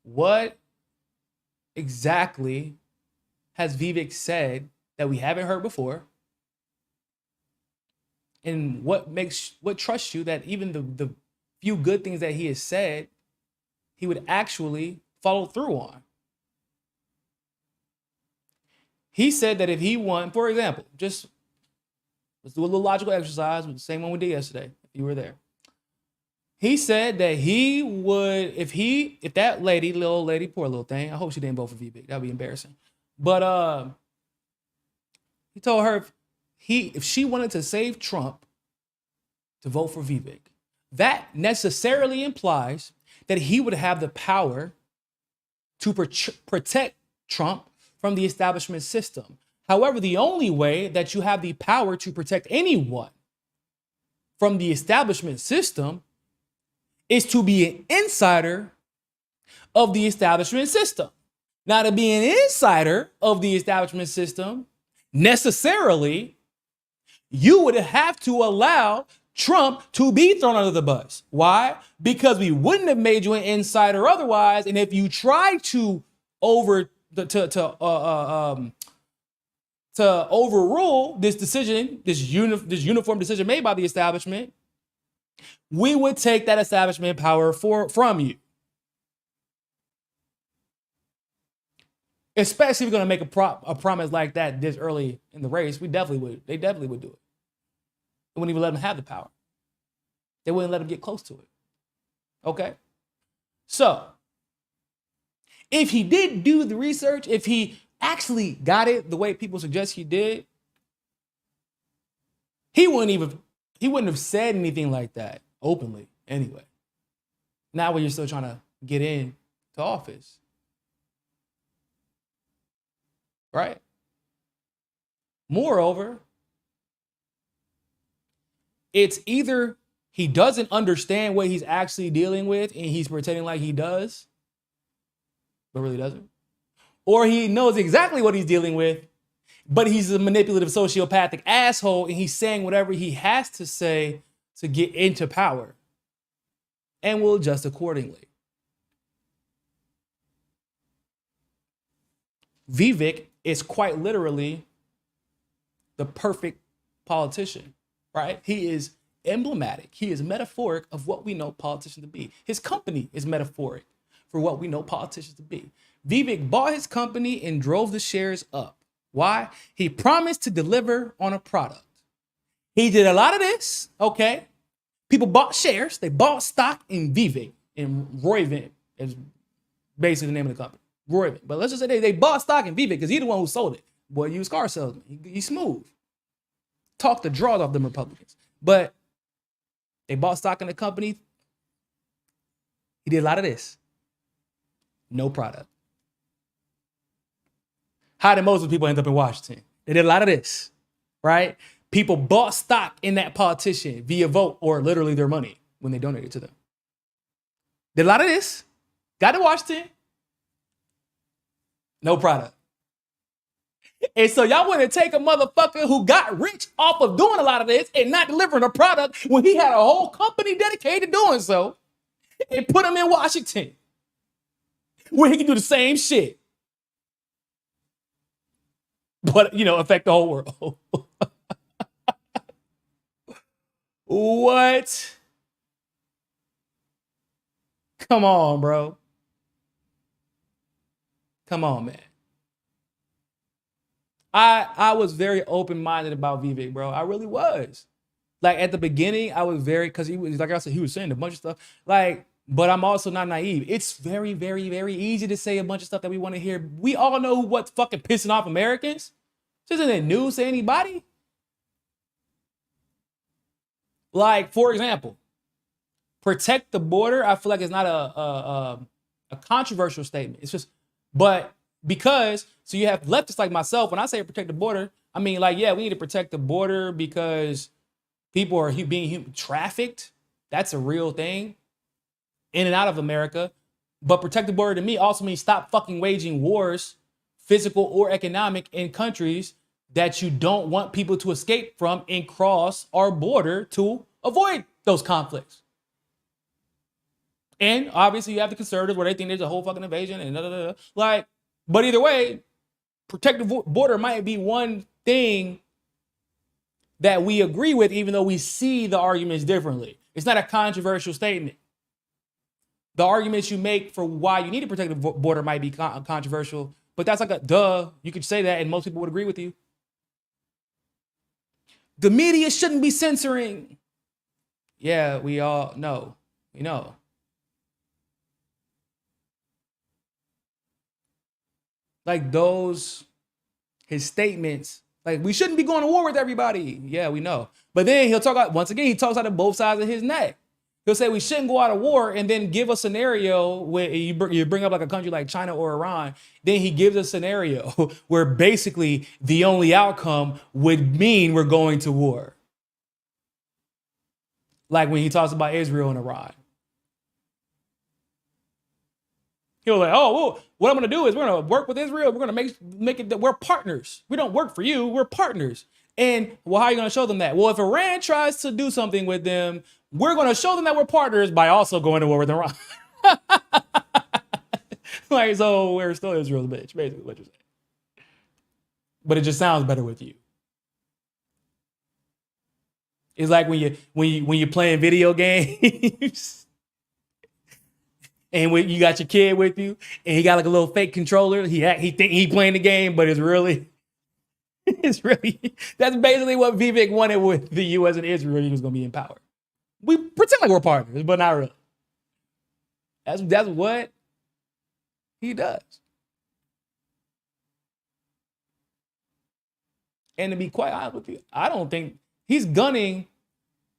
What exactly has Vivek said that we haven't heard before? And what trusts you that even the few good things that he has said, he would actually follow through on? He said that if he won, for example, let's do a little logical exercise with the same one we did yesterday, if you were there. He said that he would, if that lady, little old lady, poor little thing, I hope she didn't vote for Vivek. That'd be embarrassing. But he told her if she wanted to save Trump, to vote for Vivek. That necessarily implies that he would have the power to protect Trump from the establishment system. However, the only way that you have the power to protect anyone from the establishment system is to be an insider of the establishment system. Now, to be an insider of the establishment system, necessarily, you would have to allow Trump to be thrown under the bus. Why? Because we wouldn't have made you an insider otherwise. And if you try to overrule this decision, this uniform decision made by the establishment, we would take that establishment power from you. Especially if you're going to make a promise like that this early in the race, they definitely would do it. They wouldn't even let them have the power. They wouldn't let them get close to it. Okay? So, if he did do the research, if he actually got it the way people suggest he did, he wouldn't have said anything like that openly anyway. Now when you're still trying to get in to office. Right? Moreover, it's either he doesn't understand what he's actually dealing with and he's pretending like he does, but really doesn't. Or he knows exactly what he's dealing with, but he's a manipulative, sociopathic asshole, and he's saying whatever he has to say to get into power, and will adjust accordingly. Vivek is quite literally the perfect politician, right? He is emblematic. He is metaphoric of what we know politicians to be. His company is metaphoric for what we know politicians to be. Vivek bought his company and drove the shares up. Why? He promised to deliver on a product. He did a lot of this, okay? People bought shares. They bought stock in Vivek, and Roivant is basically the name of the company. Roivant. But let's just say they bought stock in Vivek because he's the one who sold it. Boy, used car salesman. He's smooth. Talk the draws off them Republicans. But they bought stock in the company. He did a lot of this. No product. How did most of the people end up in Washington? They did a lot of this, right? People bought stock in that politician via vote or literally their money when they donated to them. Did a lot of this. Got to Washington. No product. And so y'all want to take a motherfucker who got rich off of doing a lot of this and not delivering a product when he had a whole company dedicated to doing so and put him in Washington where he can do the same shit. But, affect the whole world. What? Come on, bro. Come on, man. I was very open-minded about Vivek, bro. I really was. Like at the beginning, I was very, because he was, like I said, he was saying a bunch of stuff. Like, but I'm also not naive. It's very, very, very easy to say a bunch of stuff that we want to hear. We all know what's fucking pissing off Americans. This isn't news to anybody. Like, for example, protect the border. I feel like it's not a controversial statement. It's just, but because, so you have leftists like myself, when I say protect the border, I mean, like, yeah, we need to protect the border because people are being trafficked. That's a real thing in and out of America. But protect the border to me also means stop fucking waging wars, physical or economic, in countries that you don't want people to escape from and cross our border to avoid those conflicts. And obviously you have the conservatives where they think there's a whole fucking invasion and like, but either way, protect the border might be one thing that we agree with, even though we see the arguments differently. It's not a controversial statement. The arguments you make for why you need to protect the border might be controversial, but that's like a duh. You could say that and most people would agree with you. The media shouldn't be censoring. Yeah, we all know. We know. Like his statements, like we shouldn't be going to war with everybody. Yeah, we know. But then he'll talk out, once again, he talks out of both sides of his neck. He'll say we shouldn't go out of war and then give a scenario where you bring up like a country like China or Iran. Then he gives a scenario where basically the only outcome would mean we're going to war. Like when he talks about Israel and Iran. He'll like, oh, well, what I'm going to do is we're going to work with Israel. We're going to make it that we're partners. We don't work for you. We're partners. And well, how are you going to show them that? Well, if Iran tries to do something with them, we're going to show them that we're partners by also going to war with Iran. Like, so we're still Israel's bitch, basically what you're saying. But it just sounds better with you. It's like when you're playing video games and when you got your kid with you and he got like a little fake controller. He think he playing the game, but it's really that's basically what Vivek wanted with the U.S. and Israel. He was going to be in power. We pretend like we're partners, but not really. That's what he does. And to be quite honest with you, I don't think he's gunning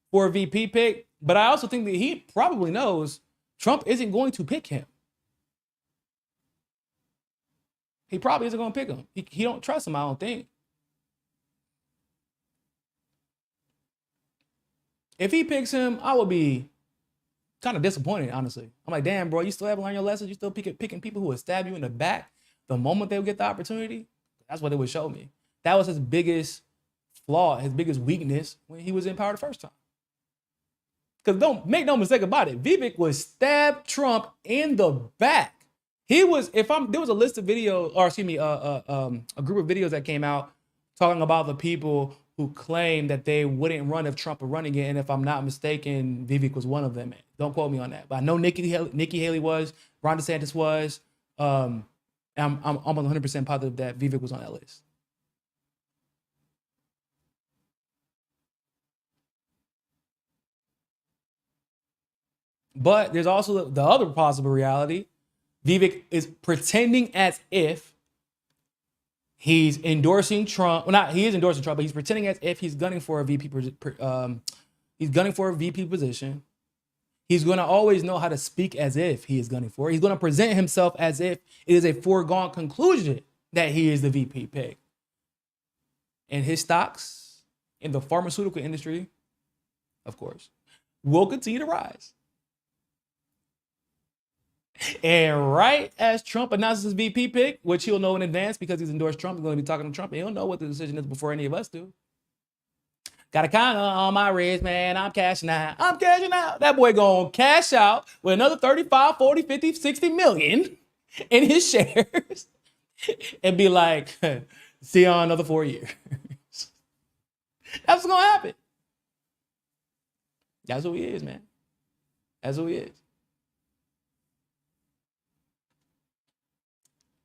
for a VP pick, but I also think that he probably knows Trump isn't going to pick him. He probably isn't going to pick him. He don't trust him, I don't think. If he picks him, I would be kind of disappointed, honestly. I'm like, damn, bro, you still haven't learned your lessons? You still picking people who would stab you in the back the moment they would get the opportunity? That's what it would show me. That was his biggest flaw, his biggest weakness when he was in power the first time. Because don't make no mistake about it, Vivek was stabbed Trump in the back. He was, there was a list of videos, or excuse me, a group of videos that came out talking about the people who claimed that they wouldn't run if Trump were running again. And if I'm not mistaken, Vivek was one of them. Don't quote me on that. But I know Nikki Haley was, Ron DeSantis was. I'm almost 100% positive that Vivek was on that list. But there's also the other possible reality. Vivek is pretending as if he's endorsing Trump. Well, he is endorsing Trump, but he's pretending as if he's gunning for a VP. He's gunning for a VP position. He's going to always know how to speak as if he is gunning for it. He's going to present himself as if it is a foregone conclusion that he is the VP pick. And his stocks in the pharmaceutical industry, of course, will continue to rise. And right as Trump announces his VP pick, which he'll know in advance because he's endorsed Trump, he's going to be talking to Trump, and he'll know what the decision is before any of us do. Got a kind on my wrist, man. I'm cashing out. I'm cashing out. That boy going to cash out with another 35, 40, 50, 60 million in his shares and be like, see you on another 4 years. That's what's going to happen. That's who he is, man. That's who he is.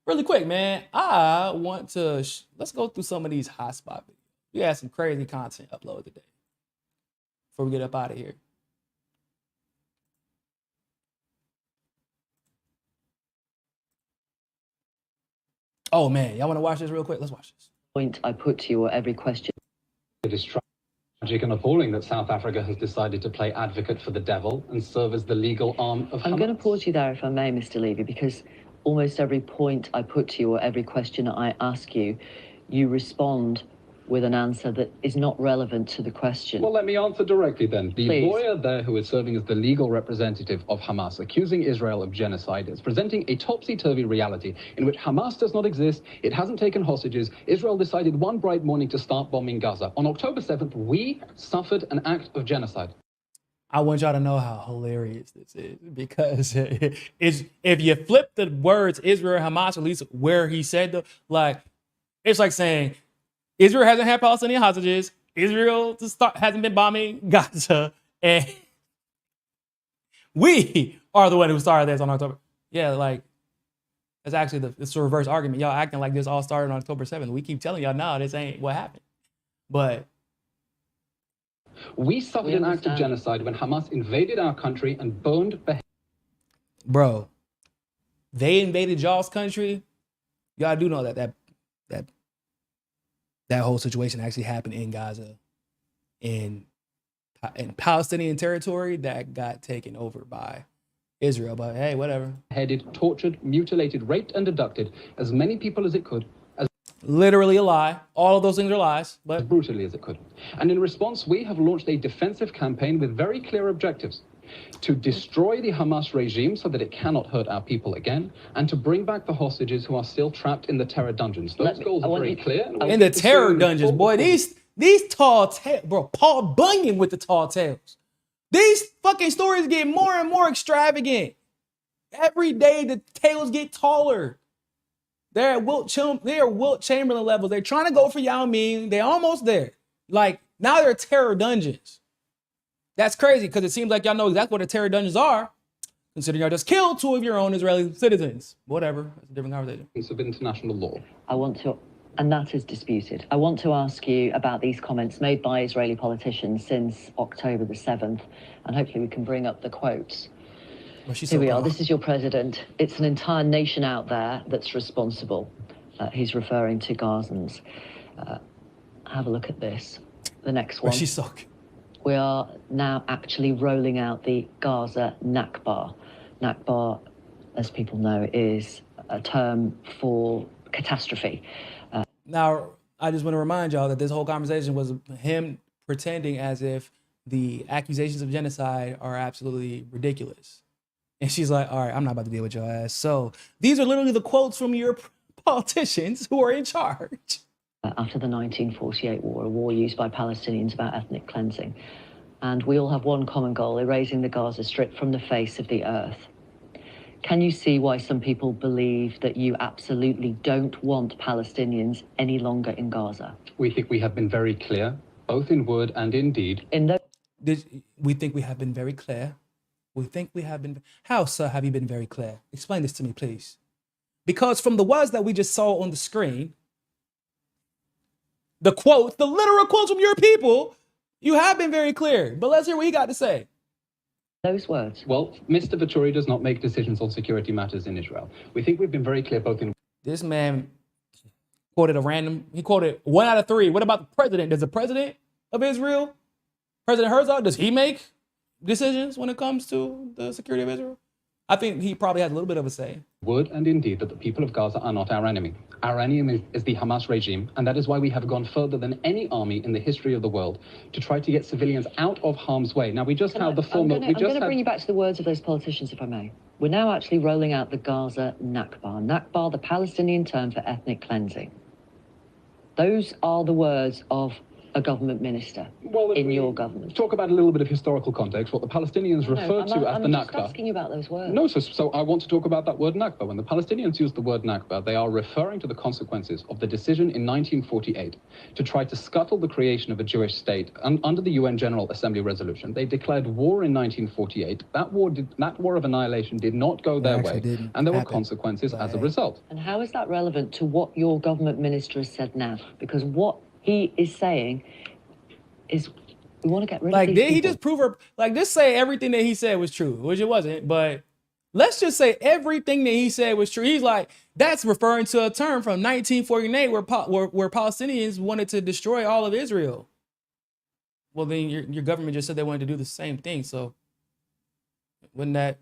Really quick, man, I want to, let's go through some of these hotspot videos. We had some crazy content uploaded today before we get up out of here. Oh, man, y'all want to watch this real quick? Let's watch this. Point I put to you, or every question. It is tragic and appalling that South Africa has decided to play advocate for the devil and serve as the legal arm of Hamas. I'm going to pause you there, if I may, Mr. Levy, because almost every point I put to you or every question I ask you, you respond with an answer that is not relevant to the question. Well, let me answer directly then. The Please. lawyer there who is serving as the legal representative of Hamas, accusing Israel of genocide, is presenting a topsy-turvy reality in which Hamas does not exist, it hasn't taken hostages, Israel decided one bright morning to start bombing Gaza. On October 7th, we suffered an act of genocide. I want y'all to know how hilarious this is, because if you flip the words Israel, Hamas, at least where he said it's like saying Israel hasn't had Palestinian hostages, Israel hasn't been bombing Gaza, and we are the one who started this on October. Yeah, like that's actually it's a reverse argument. Y'all acting like this all started on October 7th. We keep telling y'all, no, this ain't what happened. But we suffered an act of genocide when Hamas invaded our country and burned. Bro, they invaded y'all's country. Y'all do know that whole situation actually happened in Gaza, in Palestinian territory that got taken over by Israel. But hey, whatever. Beheaded, tortured, mutilated, raped, and abducted as many people as it could. Literally a lie. All of those things are lies, but as brutally as it could. And in response, we have launched a defensive campaign with very clear objectives: to destroy the Hamas regime so that it cannot hurt our people again, and to bring back the hostages who are still trapped in the terror dungeons. Those goals are very clear. In the terror dungeons, boy, these tall tales, bro, Paul Bunyan with the tall tales. These fucking stories get more and more extravagant. Every day the tales get taller. They're at Wilt Chamberlain levels. They're trying to go for Yao Ming. They're almost there. Like, now they're terror dungeons. That's crazy, because it seems like y'all know exactly what the terror dungeons are, considering y'all just killed 2 of your own Israeli citizens. Whatever. That's a different conversation. Of international law. I want to, and that is disputed. I want to ask you about these comments made by Israeli politicians since October the 7th, and hopefully we can bring up the quotes. Here we are. This is your president. It's an entire nation out there that's responsible. He's referring to Gazans. Have a look at this. The next one. She's so good. We are now actually rolling out the Gaza Nakba. Nakba, as people know, is a term for catastrophe. Now, I just want to remind y'all that this whole conversation was him pretending as if the accusations of genocide are absolutely ridiculous. And she's like, all right, I'm not about to deal with your ass. So these are literally the quotes from your politicians who are in charge. after the 1948 war, a war used by Palestinians about ethnic cleansing. And we all have one common goal, erasing the Gaza Strip from the face of the earth. Can you see why some people believe that you absolutely don't want Palestinians any longer in Gaza? We think we have been very clear, both in word and in deed. We think we have been very clear. We think we have been. How, sir, have you been very clear? Explain this to me, please. Because from the words that we just saw on the screen, the quotes, the literal quotes from your people, you have been very clear. But let's hear what he got to say. Those words. Well, Mr. Venturi does not make decisions on security matters in Israel. We think we've been very clear both in... This man quoted he quoted 1 out of 3. What about the president? Does the president of Israel, President Herzog, does he make decisions when it comes to the security of Israel? I think he probably has a little bit of a say. Word and in deed that the people of Gaza are not our enemy. Our enemy is the Hamas regime, and that is why we have gone further than any army in the history of the world to try to get civilians out of harm's way. Now, we just have the former... I'm going to bring you back to the words of those politicians, if I may. We're now actually rolling out the Gaza Nakba. Nakba, the Palestinian term for ethnic cleansing. Those are the words of a government minister in your government. Talk about a little bit of historical context, what the Palestinians refer to as the Nakba. I'm just asking you about those words. No, so I want to talk about that word Nakba. When the Palestinians use the word Nakba, they are referring to the consequences of the decision in 1948 to try to scuttle the creation of a Jewish state. Under the UN General Assembly resolution, they declared war in 1948. That war of annihilation did not go their way, and there were consequences as a result. And how is that relevant to what your government minister has said now? Because what he is saying is we want to get rid of these people. Did he just prove her? Just say everything that he said was true, which it wasn't. But let's just say everything that he said was true. He's like, that's referring to a term from 1949 where Palestinians wanted to destroy all of Israel. Well, then your government just said they wanted to do the same thing. So wouldn't that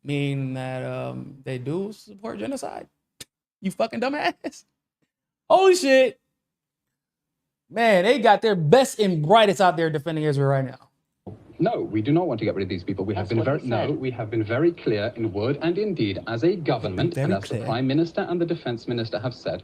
mean that they do support genocide? You fucking dumbass. Holy shit. Man, they got their best and brightest out there defending Israel right now. No, we do not want to get rid of these people. We have been very clear in word and in deed as a government, and as the Prime Minister and the Defense Minister have said,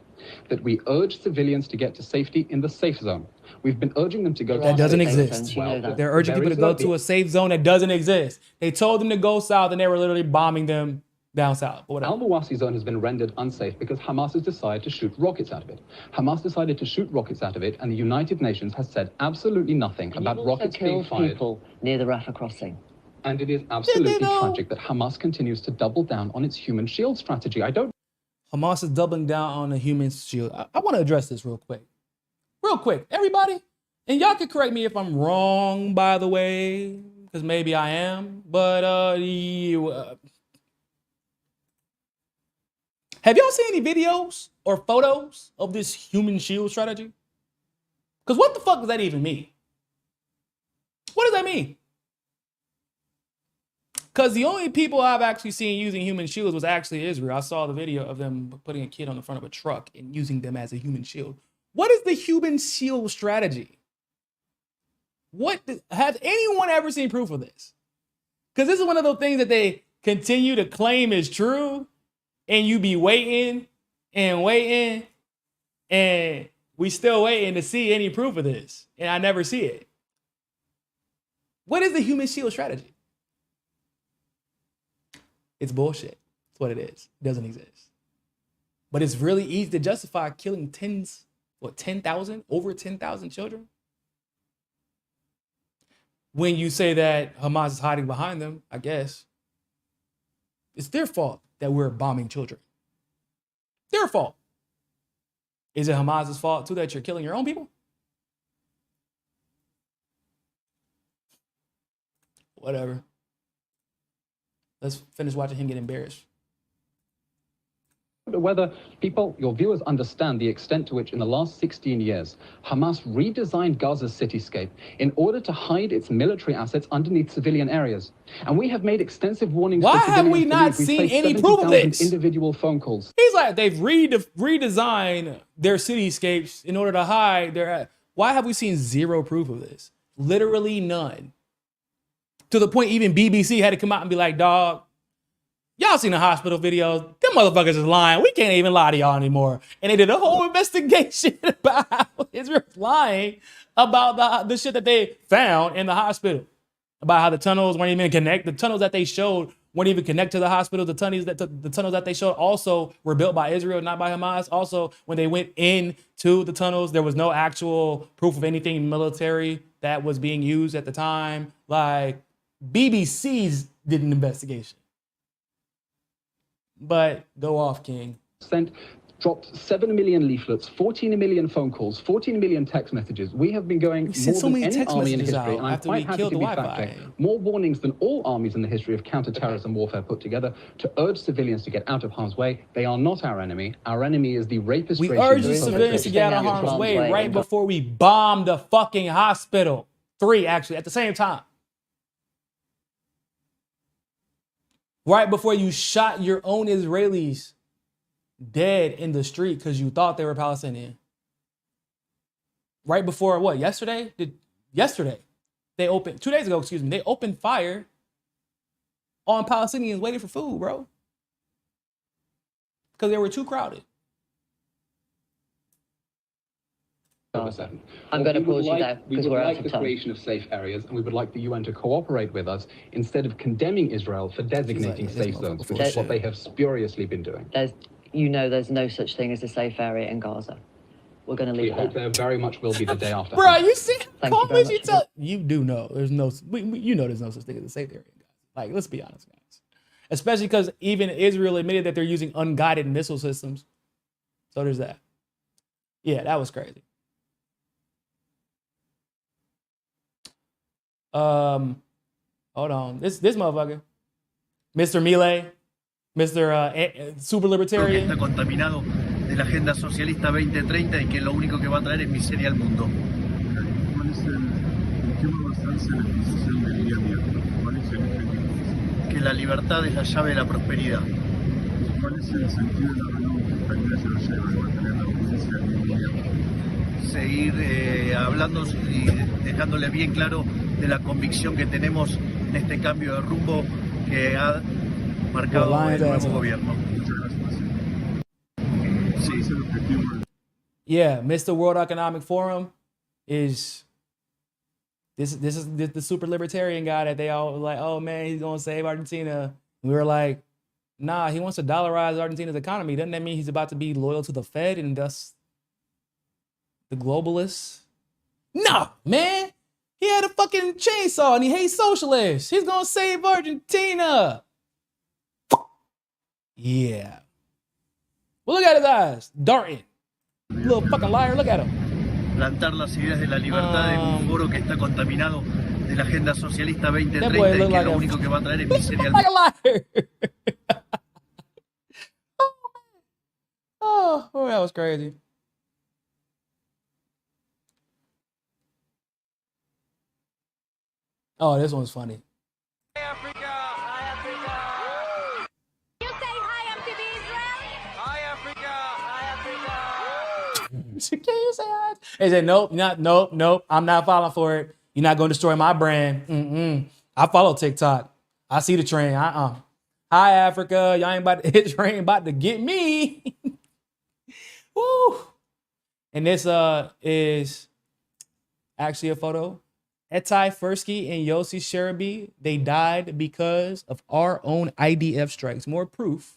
that we urge civilians to get to safety in the safe zone. We've been urging them to go to... That doesn't exist. They're urging people to go to a safe zone that doesn't exist. They told them to go south and they were literally bombing them down south. Al-Mawasi zone has been rendered unsafe because Hamas has decided to shoot rockets out of it. Hamas decided to shoot rockets out of it, and the United Nations has said absolutely nothing about rockets being fired. People near the Rafah crossing. And it is absolutely tragic that Hamas continues to double down on its human shield strategy. Hamas is doubling down on the human shield. I want to address this real quick. Real quick, everybody. And y'all can correct me if I'm wrong, by the way, because maybe I am. But have y'all seen any videos or photos of this human shield strategy? Because what the fuck does that even mean? What does that mean? Because the only people I've actually seen using human shields was actually Israel. I saw the video of them putting a kid on the front of a truck and using them as a human shield. What is the human shield strategy? Has anyone ever seen proof of this? Because this is one of those things that they continue to claim is true. And you be waiting and waiting, and we still waiting to see any proof of this. And I never see it. What is the human shield strategy? It's bullshit. That's what it is. It doesn't exist. But it's really easy to justify killing 10,000, over 10,000 children. When you say that Hamas is hiding behind them, I guess. It's their fault that we're bombing children. Their fault. Is it Hamas's fault too that you're killing your own people? Whatever. Let's finish watching him get embarrassed. Whether your viewers understand the extent to which in the last 16 years, Hamas redesigned Gaza's cityscape in order to hide its military assets underneath civilian areas. And we have made extensive warnings. Why have we not seen any proof of this? Individual phone calls. He's like, they've redesigned their cityscapes in order to hide their... Why have we seen zero proof of this? Literally none. To the point even BBC had to come out and be like, dog, Y'all seen the hospital videos? Them motherfuckers is lying. We can't even lie to y'all anymore. And they did a whole investigation about how Israel's lying about the shit that they found in the hospital. About how the tunnels weren't even connect. The tunnels that they showed weren't even connect to the hospital. The tunnels that they showed also were built by Israel, not by Hamas. Also, when they went into the tunnels, there was no actual proof of anything military that was being used at the time. Like, BBC's did an investigation. But go off, King. Dropped 7 million leaflets, 14 million phone calls, 14 million text messages. We have been going more than any army in history, and I'm quite happy to be fact-checked. More warnings than all armies in the history of counter-terrorism warfare put together to urge civilians to get out of harm's way. They are not our enemy. Our enemy is the rapist. We urge the civilians to get out of harm's way right before we bombed the fucking hospital. 3, actually, at the same time. Right before you shot your own Israelis dead in the street because you thought they were Palestinian. Right before what? Yesterday? They opened 2 days ago, excuse me. They opened fire on Palestinians waiting for food, bro. Because they were too crowded. I'm going to pause you there because we're out of time. We would like the creation of safe areas, and we would like the UN to cooperate with us instead of condemning Israel for designating safe zones, which is what they have spuriously been doing. There's no such thing as a safe area in Gaza. We're going to leave it there. We hope there very much will be the day after. Bro, you see? You do know there's no such thing as a safe area. Like, let's be honest, guys. Especially because even Israel admitted that they're using unguided missile systems. So there's that. Yeah, that was crazy. Hold on. This motherfucker. Mr. Milei. Mr. Super Libertarian. Está contaminado de la agenda socialista 2030 y que lo único que va a traer es miseria al mundo. ¿Cuál es qué va a basarse la decisión del día a día? ¿Cuál es el objetivo? Que la libertad es la llave de la prosperidad. ¿Cuál es el sentido de la reunión que esta iglesia lo lleva a mantener la audiencia del día a día? Seguir hablando y dejándole bien claro de la convicción que tenemos en este cambio de rumbo que ha marcado el nuevo gobierno. Sí. Yeah, Mr. World Economic Forum is this is the super libertarian guy that they all were like, oh man, he's gonna save Argentina. And we were like, nah, he wants to dollarize Argentina's economy. Doesn't that mean he's about to be loyal to the Fed and thus the globalists? No, man. He had a fucking chainsaw and he hates socialists. He's gonna save Argentina. Yeah. Well, look at his eyes. Darting. Little fucking liar. Look at him. Plantar las ideas de la libertad en un foro que está contaminado de la agenda socialista 2030 y que like lo único que va a traer es miseria al mundo. Like a liar. oh, that was crazy. Oh, this one's funny. Hi, Africa! Hi, Africa! You say hi, MTV Israel? Hi, Africa! Hi, Africa! Can you say hi? He said, nope. I'm not falling for it. You're not going to destroy my brand. I follow TikTok. I see the train. Hi, Africa. Y'all ain't about to, his train about to get me. Woo. And this is actually a photo. Etai Fursky and Yossi Sharabi, they died because of our own IDF strikes. More proof.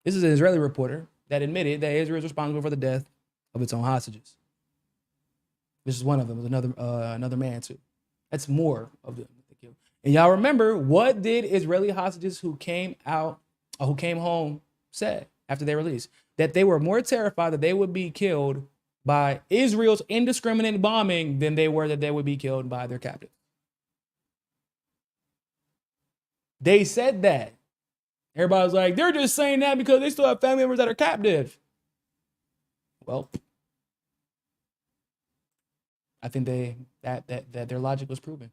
This is an Israeli reporter that admitted that Israel is responsible for the death of its own hostages. This is one of them. There's another man too. That's more of them. And y'all remember, what did Israeli hostages who came home said after they released? That they were more terrified that they would be killed by Israel's indiscriminate bombing than they were that they would be killed by their captives. They said that. Everybody's like, they're just saying that because they still have family members that are captive. Well, I think that their logic was proven.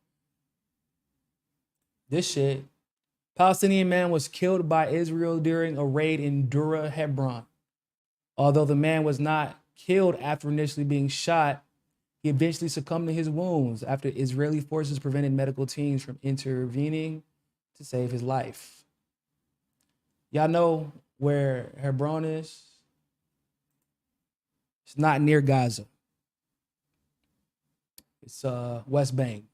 This shit, Palestinian man was killed by Israel during a raid in Dura, Hebron. Although the man was not killed after initially being shot, he eventually succumbed to his wounds after Israeli forces prevented medical teams from intervening to save his life. Y'all know where Hebron is? It's not near Gaza. It's West Bank.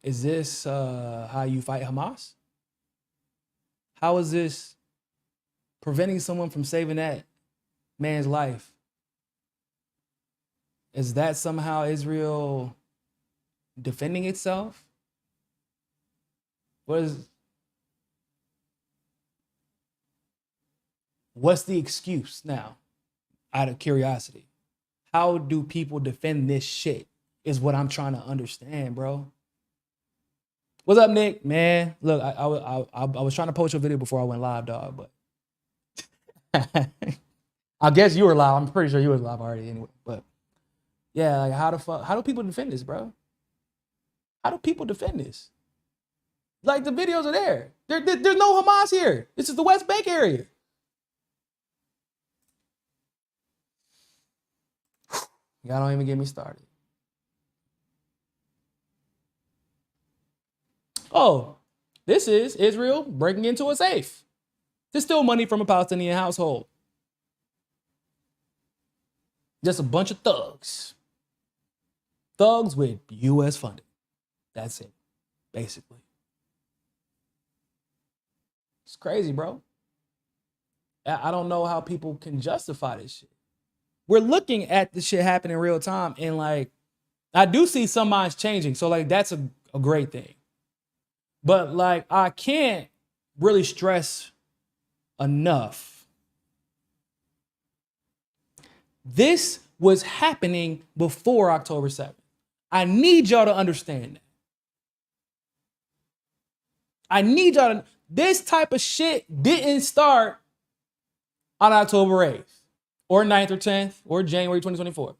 Is this how you fight Hamas? How is this preventing someone from saving that man's life? Is that somehow Israel defending itself? What's the excuse now? Out of curiosity, how do people defend this shit is what I'm trying to understand, bro. What's up, Nick? Man, look, I was trying to post your video before I went live, dog, but I guess you were live. I'm pretty sure you were live already anyway. But yeah, like how do people defend this, bro? How do people defend this? Like the videos are there. There's no Hamas here. This is the West Bank area. Y'all don't even get me started. Oh, this is Israel breaking into a safe to steal money from a Palestinian household. Just a bunch of thugs. Thugs with U.S. funding. That's it, basically. It's crazy, bro. I don't know how people can justify this shit. We're looking at this shit happen in real time, and like, I do see some minds changing. So like, that's a great thing. But like, I can't really stress enough. This was happening before October 7th. I need y'all to understand that. I need y'all to, this type of shit didn't start on October 8th or 9th or 10th or January 2024.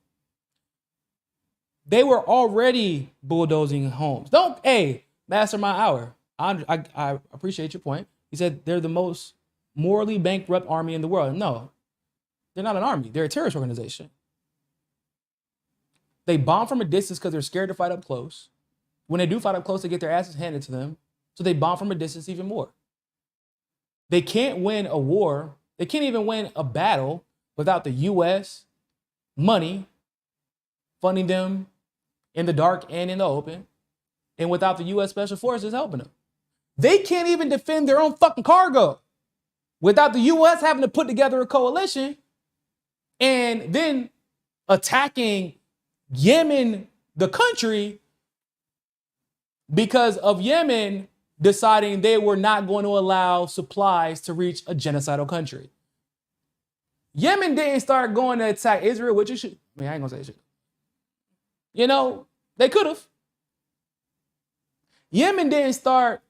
They were already bulldozing homes. Hey, Mastermind Hour, I appreciate your point. He said they're the most morally bankrupt army in the world. No, they're not an army. They're a terrorist organization. They bomb from a distance because they're scared to fight up close. When they do fight up close, they get their asses handed to them. So they bomb from a distance even more. They can't win a war. They can't even win a battle without the U.S. money funding them in the dark and in the open, and without the U.S. Special Forces helping them. They can't even defend their own fucking cargo without the U.S. having to put together a coalition and then attacking Yemen, the country, because of Yemen deciding they were not going to allow supplies to reach a genocidal country. Yemen didn't start going to attack Israel, which it should. I mean, I ain't gonna say shit. You know, they could have. Yemen didn't start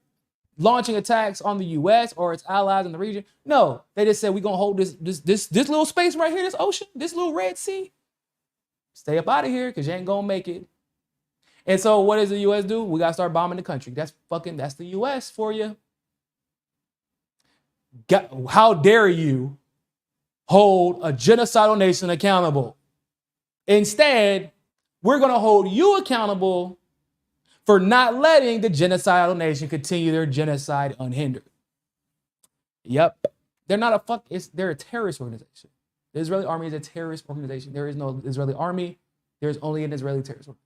launching attacks on the U.S. or its allies in the region. No, they just said we're gonna hold this little space right here, this ocean, this little Red Sea. Stay up out of here, because you ain't gonna make it. And so what does the U.S. do? We gotta start bombing the country. That's the U.S. for you. How dare you hold a genocidal nation accountable? Instead, we're gonna hold you accountable for not letting the genocidal nation continue their genocide unhindered. Yep. They're not they're a terrorist organization. The Israeli army is a terrorist organization. There is no Israeli army. There's only an Israeli terrorist organization.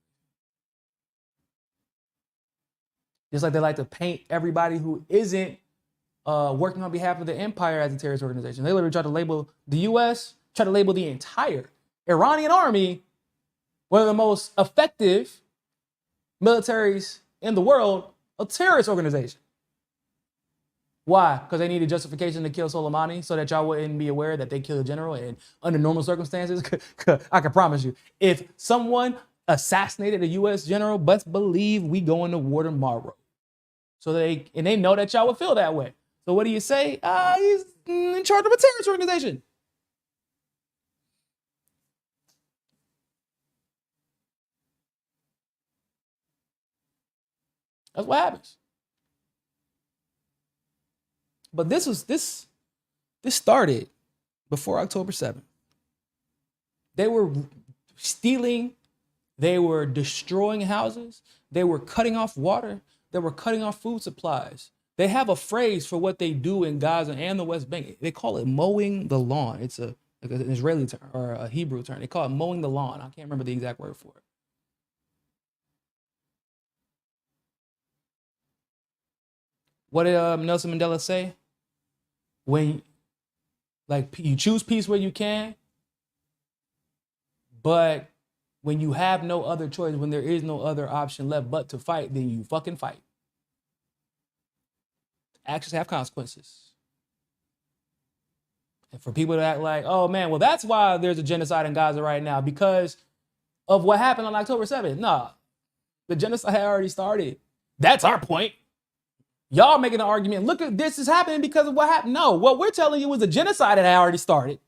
Just like they like to paint everybody who isn't working on behalf of the empire as a terrorist organization. They literally try to label the U.S., try to label the entire Iranian army, one of the most effective militaries in the world, a terrorist organization. Why? Because they needed justification to kill Soleimani so that y'all wouldn't be aware that they killed a general. And under normal circumstances, I can promise you, if someone assassinated a U.S. general, best believe we go into war tomorrow. So they know that y'all would feel that way. So what do you say? He's in charge of a terrorist organization. That's what happens. But this started before October 7th. They were stealing, they were destroying houses, they were cutting off water, that were cutting off food supplies. They have a phrase for what they do in Gaza and the West Bank. They call it mowing the lawn. It's an Israeli term or a Hebrew term. They call it mowing the lawn. I can't remember the exact word for it. What did Nelson Mandela say? When, like, you choose peace where you can, but when you have no other choice, when there is no other option left but to fight, then you fucking fight. Actions have consequences. And for people to act like, oh man, well, that's why there's a genocide in Gaza right now, because of what happened on October 7th. Nah, the genocide had already started. That's our point. Y'all making an argument, look at this is happening because of what happened. No, what we're telling you is the genocide had already started.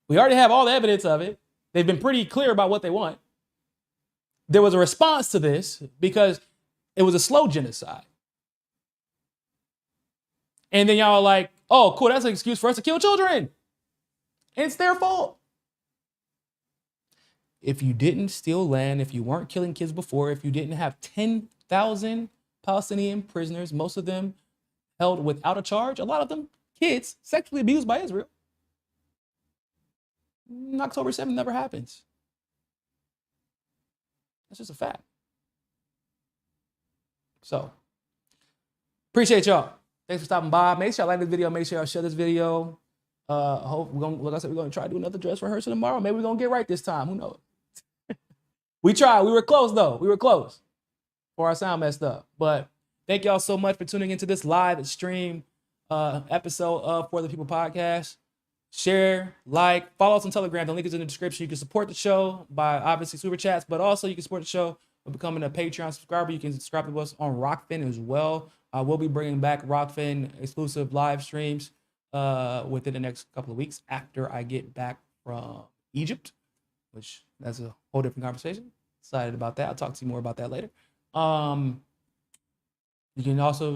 We already have all the evidence of it. They've been pretty clear about what they want. There was a response to this because it was a slow genocide. And then y'all are like, oh, cool, that's an excuse for us to kill children. And it's their fault. If you didn't steal land, if you weren't killing kids before, if you didn't have 10,000 Palestinian prisoners, most of them held without a charge, a lot of them kids sexually abused by Israel, October 7th never happens. That's just a fact. So, appreciate y'all. Thanks for stopping by. Make sure y'all like this video. Make sure y'all share this video. Hope we're gonna, like I said, we're gonna try to do another dress rehearsal tomorrow. Maybe we're gonna get right this time. Who knows? We tried. We were close though. We were close. Before our sound messed up. But thank y'all so much for tuning into this live stream episode of For the People podcast. Share, like, follow us on Telegram. The link is in the description. You can support the show by obviously super chats, but also you can support the show by becoming a Patreon subscriber. You can subscribe to us on Rockfin as well. We'll be bringing back Rockfin exclusive live streams within the next couple of weeks after I get back from Egypt, which that's a whole different conversation. Excited about that. I'll talk to you more about that later. You can also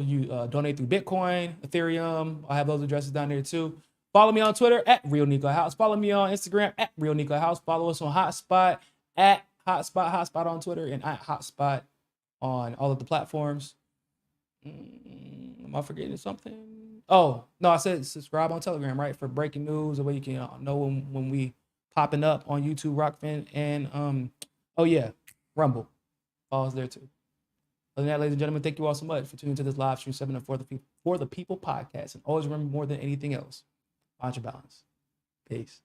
donate through Bitcoin, Ethereum. I have those addresses down there too. Follow me on Twitter at Real Niko House. Follow me on Instagram at Real Niko House. Follow us on Hotspot at Hotspot on Twitter and at Hotspot on all of the platforms. Am I forgetting something? Oh, no, I said subscribe on Telegram, right? For breaking news, the way you can know when we popping up on YouTube, Rockfin, and oh yeah, Rumble. Follow us there too. Other than that, ladies and gentlemen, thank you all so much for tuning into this live stream 7 For the People podcast. And always remember, more than anything else, find your balance. Peace.